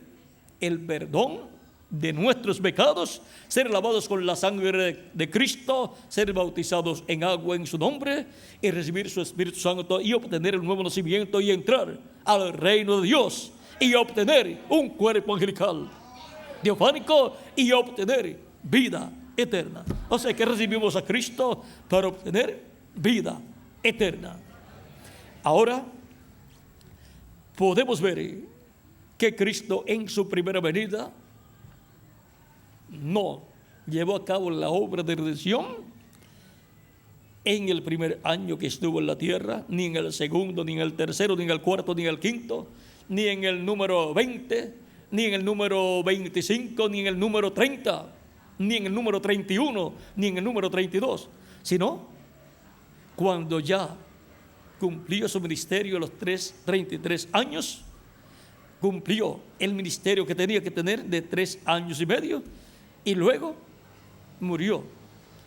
el perdón de nuestros pecados, ser lavados con la sangre de Cristo, ser bautizados en agua en su nombre y recibir su Espíritu Santo y obtener el nuevo nacimiento y entrar al reino de Dios y obtener un cuerpo angelical teofánico y obtener vida eterna. O sea que recibimos a Cristo para obtener vida eterna. Ahora podemos ver que Cristo en su primera venida no llevó a cabo la obra de redención en el primer año que estuvo en la tierra, ni en el segundo, ni en el tercero, ni en el cuarto, ni en el quinto, ni en el número 20, ni en el número 25, ni en el número 30, ni en el número 31, ni en el número 32, sino cuando ya cumplió su ministerio a los 33 años, cumplió el ministerio que tenía que tener de 3 años y medio, y luego murió.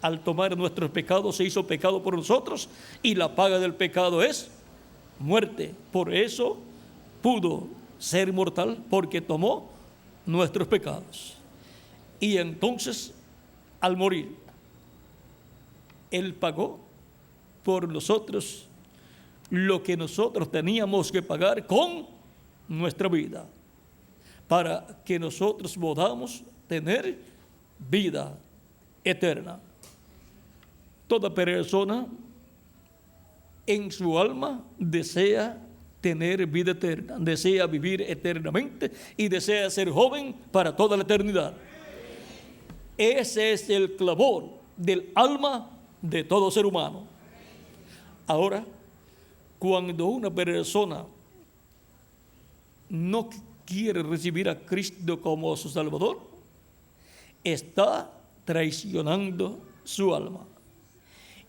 Al tomar nuestros pecados se hizo pecado por nosotros, y la paga del pecado es muerte. Por eso pudo ser mortal, porque tomó nuestros pecados. Y entonces, al morir, Él pagó por nosotros lo que nosotros teníamos que pagar con nuestra vida, para que nosotros podamos tener vida eterna. Toda persona en su alma desea tener vida eterna, desea vivir eternamente y desea ser joven para toda la eternidad. Ese es el clamor del alma de todo ser humano. Ahora, cuando una persona no quiere recibir a Cristo como su Salvador, está traicionando su alma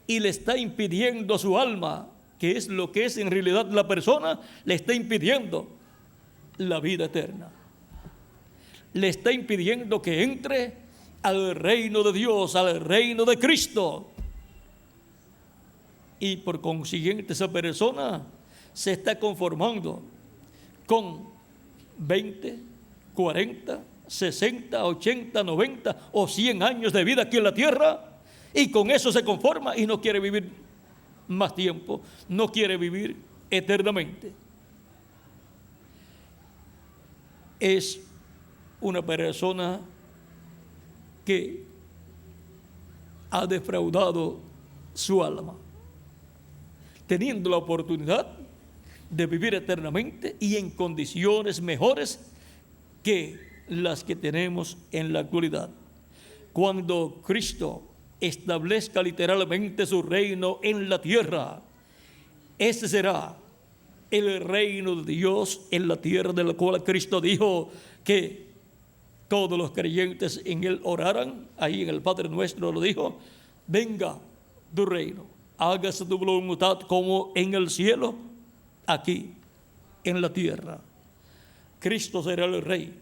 y le está impidiendo a su alma, que es lo que es en realidad la persona, le está impidiendo la vida eterna. Le está impidiendo que entre al reino de Dios, al reino de Cristo. Y por consiguiente esa persona se está conformando con 20, 40, 60, 80, 90 o 100 años de vida aquí en la tierra, y con eso se conforma y no quiere vivir más tiempo, no quiere vivir eternamente. Es una persona que ha defraudado su alma, teniendo la oportunidad de vivir eternamente y en condiciones mejores que las que tenemos en la actualidad. Cuando Cristo establezca literalmente su reino en la tierra, ese será el reino de Dios en la tierra, de la cual Cristo dijo que todos los creyentes en Él oraran. Ahí en el Padre Nuestro lo dijo: venga tu reino, hágase tu voluntad como en el cielo, aquí en la tierra. Cristo será el Rey,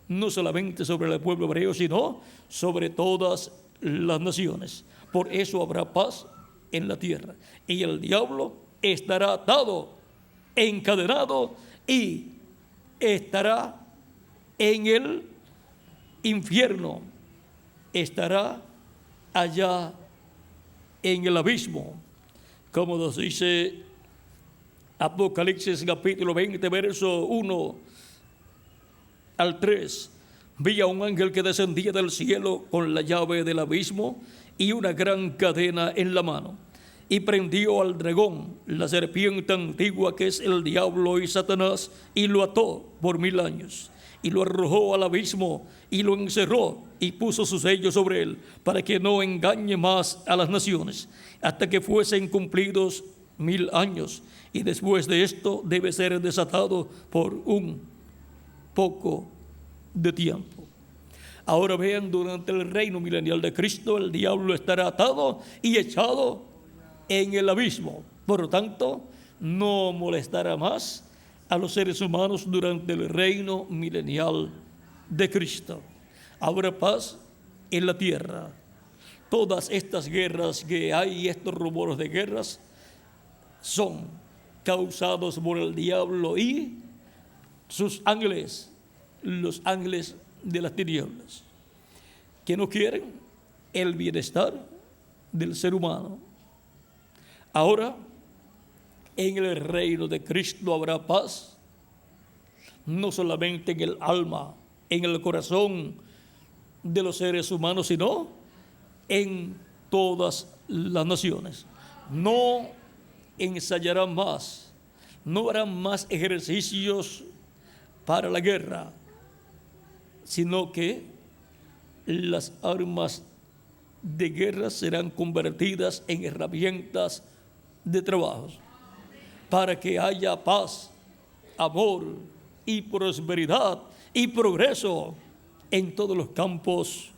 no solamente sobre el pueblo hebreo, sino sobre todas las naciones. Por eso habrá paz en la tierra, y el diablo estará atado, encadenado, y estará en el infierno, estará allá en el abismo, como nos dice Apocalipsis capítulo 20, verso 1 al 3. Vi a un ángel que descendía del cielo con la llave del abismo y una gran cadena en la mano, y prendió al dragón, la serpiente antigua, que es el diablo y Satanás, y lo ató por 1000 años, y lo arrojó al abismo, y lo encerró, y puso su sello sobre él, para que no engañe más a las naciones, hasta que fuesen cumplidos 1000 años, y después de esto debe ser desatado por un poco de tiempo. Ahora vean, durante el reino milenial de Cristo, el diablo estará atado y echado en el abismo. Por lo tanto, no molestará más a los seres humanos durante el reino milenial de Cristo. Habrá paz en la tierra. Todas estas guerras que hay, estos rumores de guerras, son causados por el diablo y sus ángeles, los ángeles de las tinieblas, que no quieren el bienestar del ser humano. Ahora, en el reino de Cristo habrá paz, no solamente en el alma, en el corazón de los seres humanos, sino en todas las naciones. No ensayarán más, no harán más ejercicios para la guerra, sino que las armas de guerra serán convertidas en herramientas de trabajo, para que haya paz, amor y prosperidad y progreso en todos los campos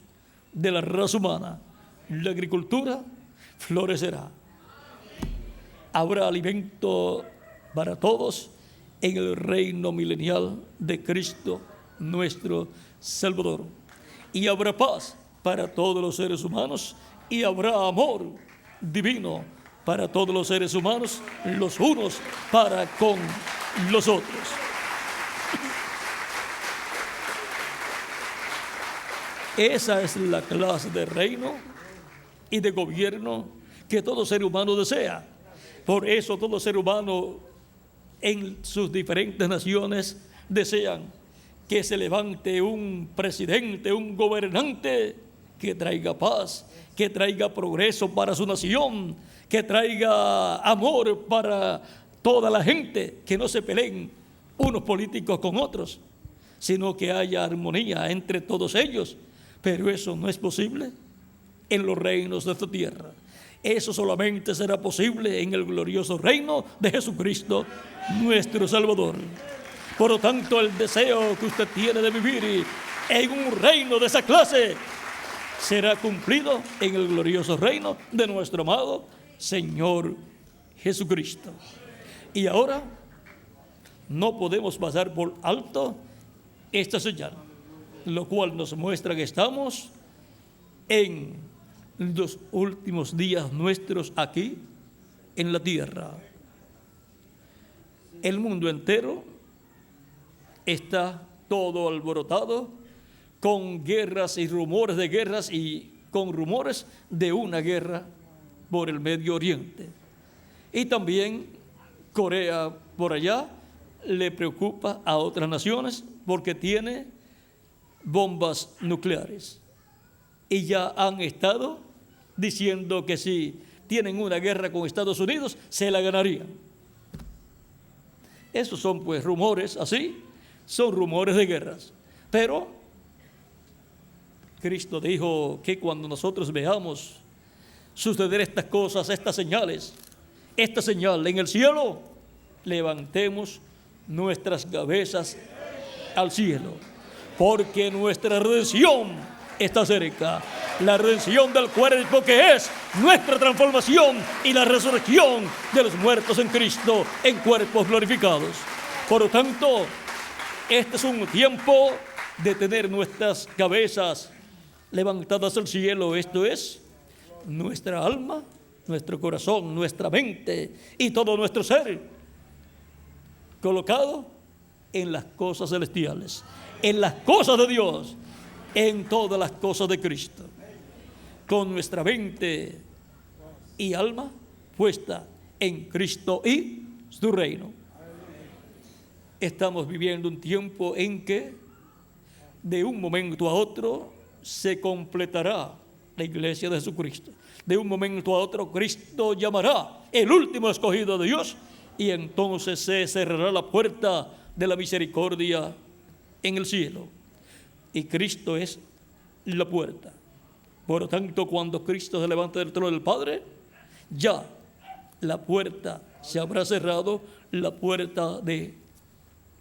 de la raza humana. La agricultura florecerá. Habrá alimento para todos en el reino milenial de Cristo nuestro Salvador. Y habrá paz para todos los seres humanos, y habrá amor divino para todos los seres humanos, los unos para con los otros. Esa es la clase de reino y de gobierno que todo ser humano desea. Por eso todo ser humano en sus diferentes naciones desean que se levante un presidente, un gobernante que traiga paz, que traiga progreso para su nación, que traiga amor para toda la gente, que no se peleen unos políticos con otros, sino que haya armonía entre todos ellos. Pero eso no es posible en los reinos de esta tierra. Eso solamente será posible en el glorioso reino de Jesucristo, nuestro Salvador. Por lo tanto, el deseo que usted tiene de vivir en un reino de esa clase será cumplido en el glorioso reino de nuestro amado Señor Jesucristo. Y ahora no podemos pasar por alto esta señal, lo cual nos muestra que estamos en los últimos días nuestros aquí en la tierra. El mundo entero está todo alborotado con guerras y rumores de guerras y con rumores de una guerra por el Medio Oriente. Y también Corea por allá le preocupa a otras naciones porque tiene bombas nucleares. Y ya han estado diciendo que si tienen una guerra con Estados Unidos, se la ganarían. Esos son pues rumores así, son rumores de guerras. Pero Cristo dijo que cuando nosotros veamos suceder estas cosas, estas señales, esta señal en el cielo, levantemos nuestras cabezas al cielo, porque nuestra redención está cerca. La redención del cuerpo, que es nuestra transformación y la resurrección de los muertos en Cristo en cuerpos glorificados. Por lo tanto, este es un tiempo de tener nuestras cabezas levantadas al cielo. Esto es nuestra alma, nuestro corazón, nuestra mente y todo nuestro ser colocado en las cosas celestiales, en las cosas de Dios, en todas las cosas de Cristo, con nuestra mente y alma puesta en Cristo y su reino. Estamos viviendo un tiempo en que de un momento a otro se completará la iglesia de Jesucristo. De un momento a otro Cristo llamará el último escogido de Dios y entonces se cerrará la puerta de la misericordia en el cielo. Y Cristo es la puerta. Por lo tanto, cuando Cristo se levante del trono del Padre, ya la puerta se habrá cerrado, la puerta de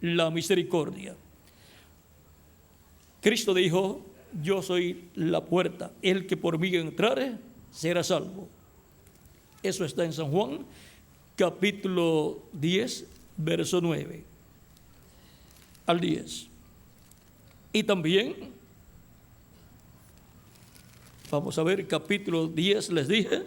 la misericordia. Cristo dijo: yo soy la puerta, el que por mí entrare será salvo. Eso está en San Juan, capítulo 10, verso 9 al 10. Y también, vamos a ver, capítulo 10, les dije,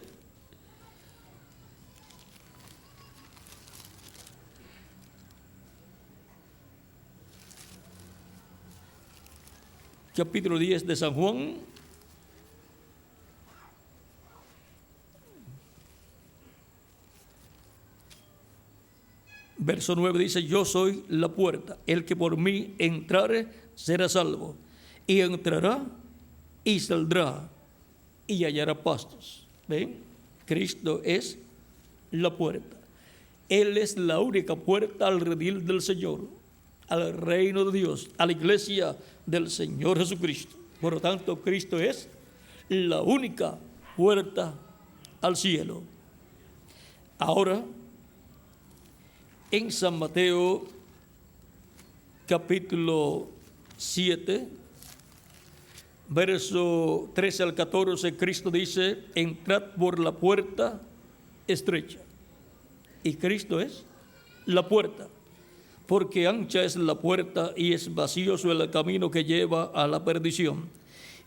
capítulo 10 de San Juan, verso 9 dice: yo soy la puerta, el que por mí entrare será salvo, y entrará y saldrá y hallará pastos. ¿Ven? Cristo es la puerta. Él es la única puerta al redil del Señor, al reino de Dios, a la iglesia del Señor Jesucristo. Por lo tanto, Cristo es la única puerta al cielo. Ahora, en San Mateo, capítulo 7, verso 13 al 14, Cristo dice: entrad por la puerta estrecha. Y Cristo es la puerta, porque ancha es la puerta y espacioso el camino que lleva a la perdición,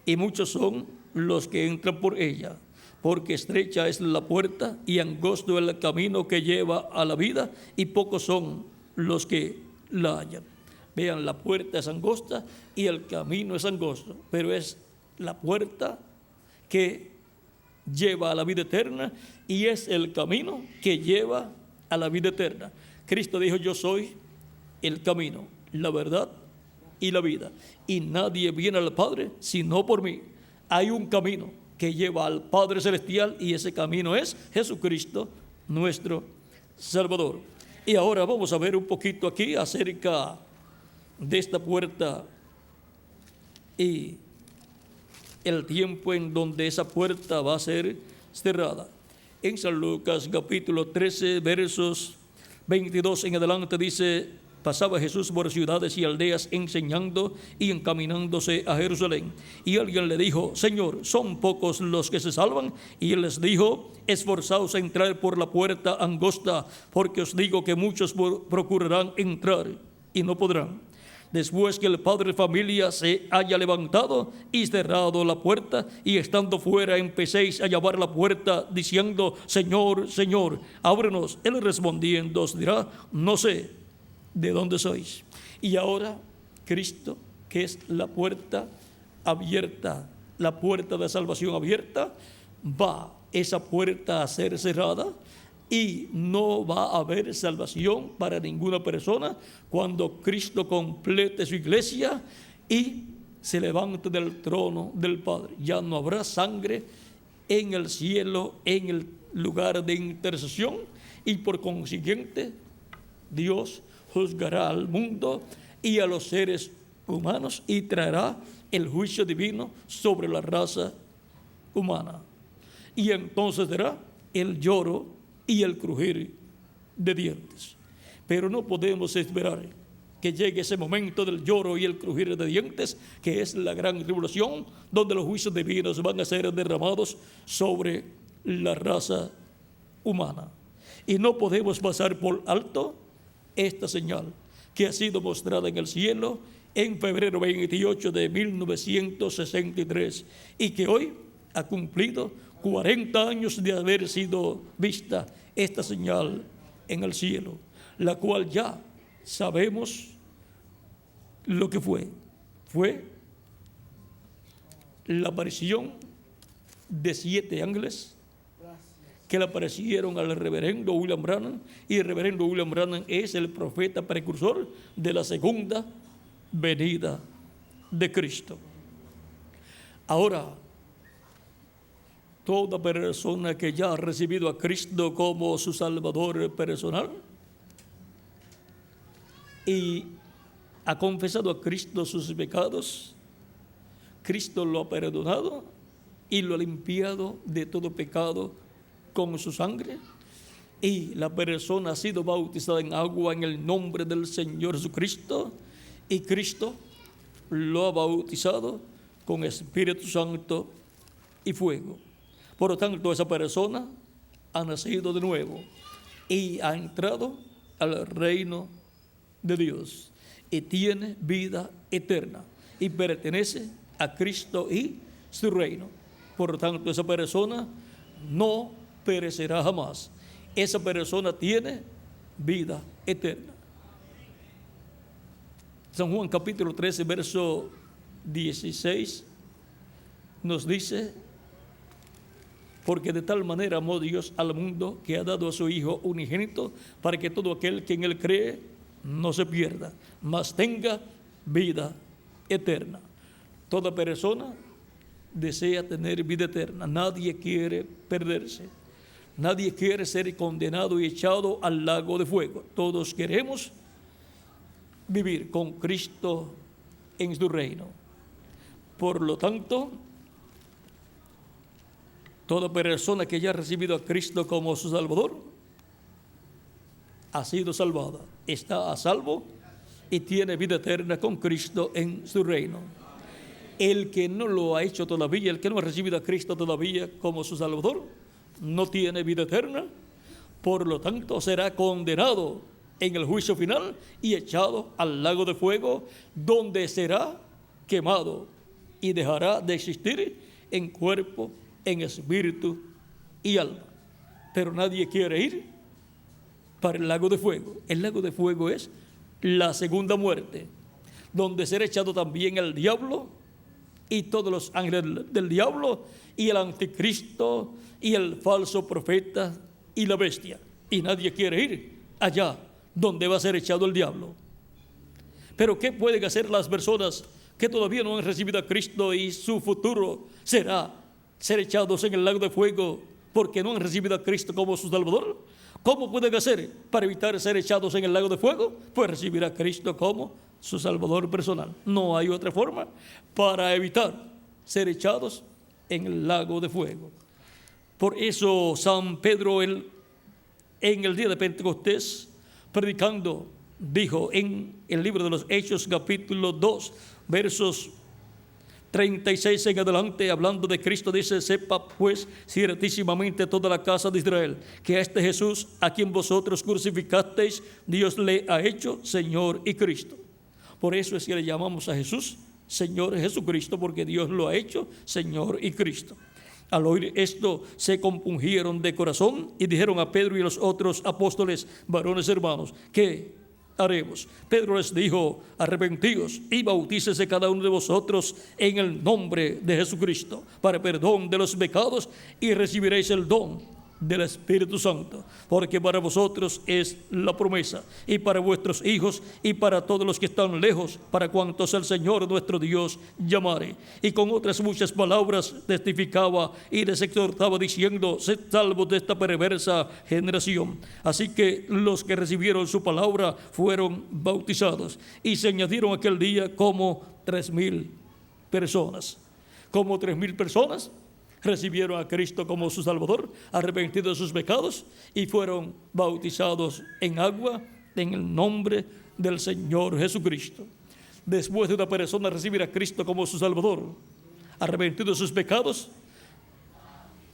y muchos son los que entran por ella, porque estrecha es la puerta y angosto el camino que lleva a la vida, y pocos son los que la hallan. Vean, la puerta es angosta y el camino es angosto, pero es la puerta que lleva a la vida eterna y es el camino que lleva a la vida eterna. Cristo dijo: yo soy el camino, la verdad y la vida, y nadie viene al Padre sino por mí. Hay un camino que lleva al Padre Celestial y ese camino es Jesucristo, nuestro Salvador. Y ahora vamos a ver un poquito aquí acerca de esta puerta y el tiempo en donde esa puerta va a ser cerrada. En San Lucas capítulo 13 versos 22 en adelante dice: pasaba Jesús por ciudades y aldeas enseñando y encaminándose a Jerusalén. Y alguien le dijo: Señor, ¿son pocos los que se salvan? Y él les dijo: esforzaos a entrar por la puerta angosta, porque os digo que muchos procurarán entrar y no podrán. Después que el padre de familia se haya levantado y cerrado la puerta, y estando fuera empecéis a llamar a la puerta diciendo: Señor, Señor, ábrenos. Él respondiendo os dirá: no sé de dónde sois. Y ahora Cristo, que es la puerta abierta, la puerta de salvación abierta, va esa puerta a ser cerrada y no va a haber salvación para ninguna persona cuando Cristo complete su iglesia y se levante del trono del Padre. Ya no habrá sangre en el cielo, en el lugar de intercesión, y por consiguiente Dios juzgará al mundo y a los seres humanos y traerá el juicio divino sobre la raza humana. Y entonces será el lloro y el crujir de dientes. Pero no podemos esperar que llegue ese momento del lloro y el crujir de dientes, que es la gran tribulación, donde los juicios divinos van a ser derramados sobre la raza humana. Y no podemos pasar por alto esta señal que ha sido mostrada en el cielo en febrero 28 de 1963 y que hoy ha cumplido 40 años de haber sido vista esta señal en el cielo, la cual ya sabemos lo que fue. Fue la aparición de 7 ángeles que le aparecieron al reverendo William Branham, y el reverendo William Branham es el profeta precursor de la segunda venida de Cristo. Ahora, toda persona que ya ha recibido a Cristo como su Salvador personal y ha confesado a Cristo sus pecados, Cristo lo ha perdonado y lo ha limpiado de todo pecado con su sangre, y la persona ha sido bautizada en agua en el nombre del Señor Jesucristo, y Cristo lo ha bautizado con Espíritu Santo y fuego. Por lo tanto, esa persona ha nacido de nuevo y ha entrado al reino de Dios y tiene vida eterna y pertenece a Cristo y su reino. Por lo tanto, esa persona no perecerá jamás. Esa persona tiene vida eterna. San Juan capítulo 13, verso 16 nos dice: porque de tal manera amó Dios al mundo que ha dado a su Hijo unigénito, para que todo aquel que en él cree no se pierda, mas tenga vida eterna. Toda persona desea tener vida eterna. Nadie quiere perderse. Nadie quiere ser condenado y echado al lago de fuego. Todos queremos vivir con Cristo en su reino. Por lo tanto, toda persona que ya ha recibido a Cristo como su Salvador ha sido salvada, está a salvo y tiene vida eterna con Cristo en su reino. El que no lo ha hecho todavía, el que no ha recibido a Cristo todavía como su Salvador, no tiene vida eterna, por lo tanto será condenado en el juicio final y echado al lago de fuego, donde será quemado y dejará de existir en cuerpo, en espíritu y alma. Pero nadie quiere ir para el lago de fuego. El lago de fuego es la segunda muerte, donde será echado también el diablo y todos los ángeles del diablo y el anticristo y el falso profeta y la bestia. Y nadie quiere ir allá donde va a ser echado el diablo. Pero ¿qué pueden hacer las personas que todavía no han recibido a Cristo y su futuro será ser echados en el lago de fuego porque no han recibido a Cristo como su Salvador? ¿Cómo pueden hacer para evitar ser echados en el lago de fuego? Pues recibir a Cristo como su Salvador personal. No hay otra forma para evitar ser echados en el lago de fuego. Por eso San Pedro en el día de Pentecostés, predicando, dijo en el libro de los Hechos, capítulo 2, versos 36 en adelante, hablando de Cristo, dice: sepa pues ciertísimamente toda la casa de Israel que a este Jesús, a quien vosotros crucificasteis, Dios le ha hecho Señor y Cristo. Por eso es que le llamamos a Jesús Señor Jesucristo, porque Dios lo ha hecho Señor y Cristo. Al oír esto, se compungieron de corazón y dijeron a Pedro y a los otros apóstoles: varones hermanos, ¿qué haremos? Pedro les dijo: arrepentíos y bautícese cada uno de vosotros en el nombre de Jesucristo para perdón de los pecados y recibiréis el don del Espíritu Santo, porque para vosotros es la promesa, y para vuestros hijos, y para todos los que están lejos, para cuantos el Señor nuestro Dios llamare. Y con otras muchas palabras testificaba y les exhortaba diciendo: sed salvos de esta perversa generación. Así que los que recibieron su palabra fueron bautizados, y se añadieron aquel día como 3,000 personas. Como 3,000 personas recibieron a Cristo como su Salvador, arrepentidos de sus pecados, y fueron bautizados en agua en el nombre del Señor Jesucristo. Después de una persona recibir a Cristo como su Salvador, arrepentido de sus pecados,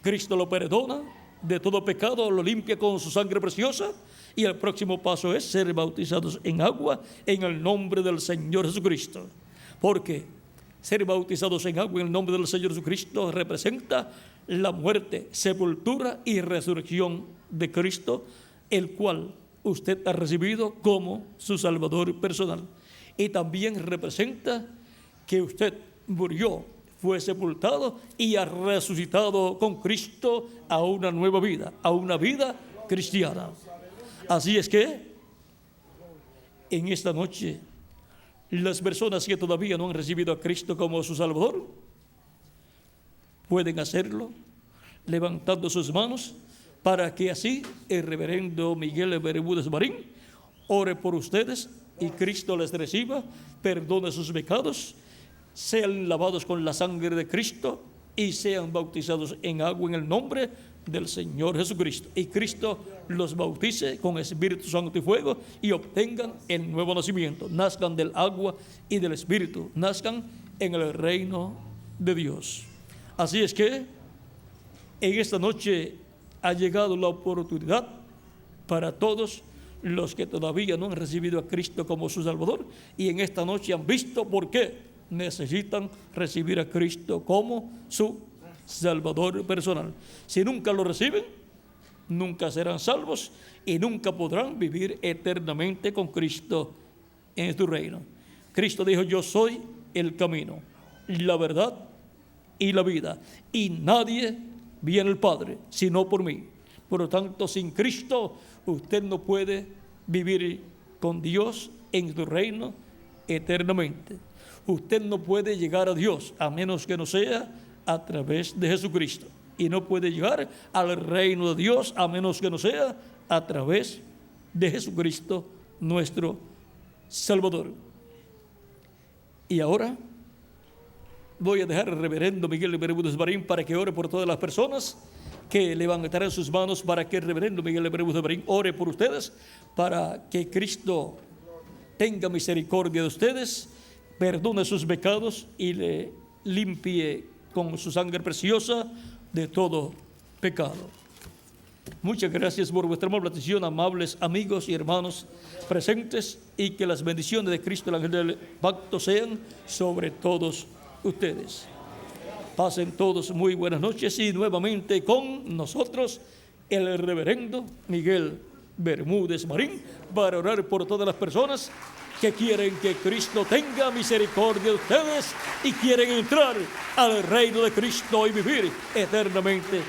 Cristo lo perdona de todo pecado, lo limpia con su sangre preciosa, y el próximo paso es ser bautizados en agua en el nombre del Señor Jesucristo. Porque ser bautizados en agua en el nombre del Señor Jesucristo representa la muerte, sepultura y resurrección de Cristo, el cual usted ha recibido como su Salvador personal. Y también representa que usted murió, fue sepultado y ha resucitado con Cristo a una nueva vida, a una vida cristiana. Así es que en esta noche, las personas que todavía no han recibido a Cristo como su Salvador pueden hacerlo levantando sus manos, para que así el reverendo Miguel Bermúdez Marín ore por ustedes y Cristo les reciba, perdone sus pecados, sean lavados con la sangre de Cristo y sean bautizados en agua en el nombre del Señor Jesucristo. Y Cristo los bautice con Espíritu Santo y fuego y obtengan el nuevo nacimiento. Nazcan del agua y del Espíritu. Nazcan en el reino de Dios. Así es que en esta noche ha llegado la oportunidad para todos los que todavía no han recibido a Cristo como su Salvador, y en esta noche han visto por qué necesitan recibir a Cristo como su Salvador personal. Si nunca lo reciben, nunca serán salvos y nunca podrán vivir eternamente con Cristo en su reino. Cristo dijo: yo soy el camino, la verdad y la vida, y nadie viene al Padre sino por mí. Por lo tanto, sin Cristo usted no puede vivir con Dios en su reino eternamente. Usted no puede llegar a Dios a menos que no sea a través de Jesucristo. Y no puede llegar al reino de Dios a menos que no sea a través de Jesucristo, nuestro Salvador. Y ahora voy a dejar al reverendo Miguel Bermúdez Marín para que ore por todas las personas que levantarán sus manos, para que el reverendo Miguel Bermúdez Marín ore por ustedes, para que Cristo tenga misericordia de ustedes, perdone sus pecados y le limpie con su sangre preciosa de todo pecado. Muchas gracias por vuestra amable atención, amables amigos y hermanos presentes, y que las bendiciones de Cristo, el ángel del pacto, sean sobre todos ustedes. Pasen todos muy buenas noches, y nuevamente con nosotros el reverendo Miguel Bermúdez Marín para orar por todas las personas que quieren que Cristo tenga misericordia de ustedes y quieren entrar al reino de Cristo y vivir eternamente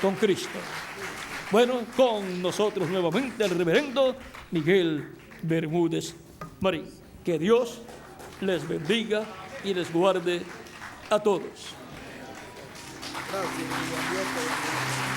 con Cristo. Bueno, con nosotros nuevamente el reverendo Miguel Bermúdez Marín. Que Dios les bendiga y les guarde a todos. Gracias.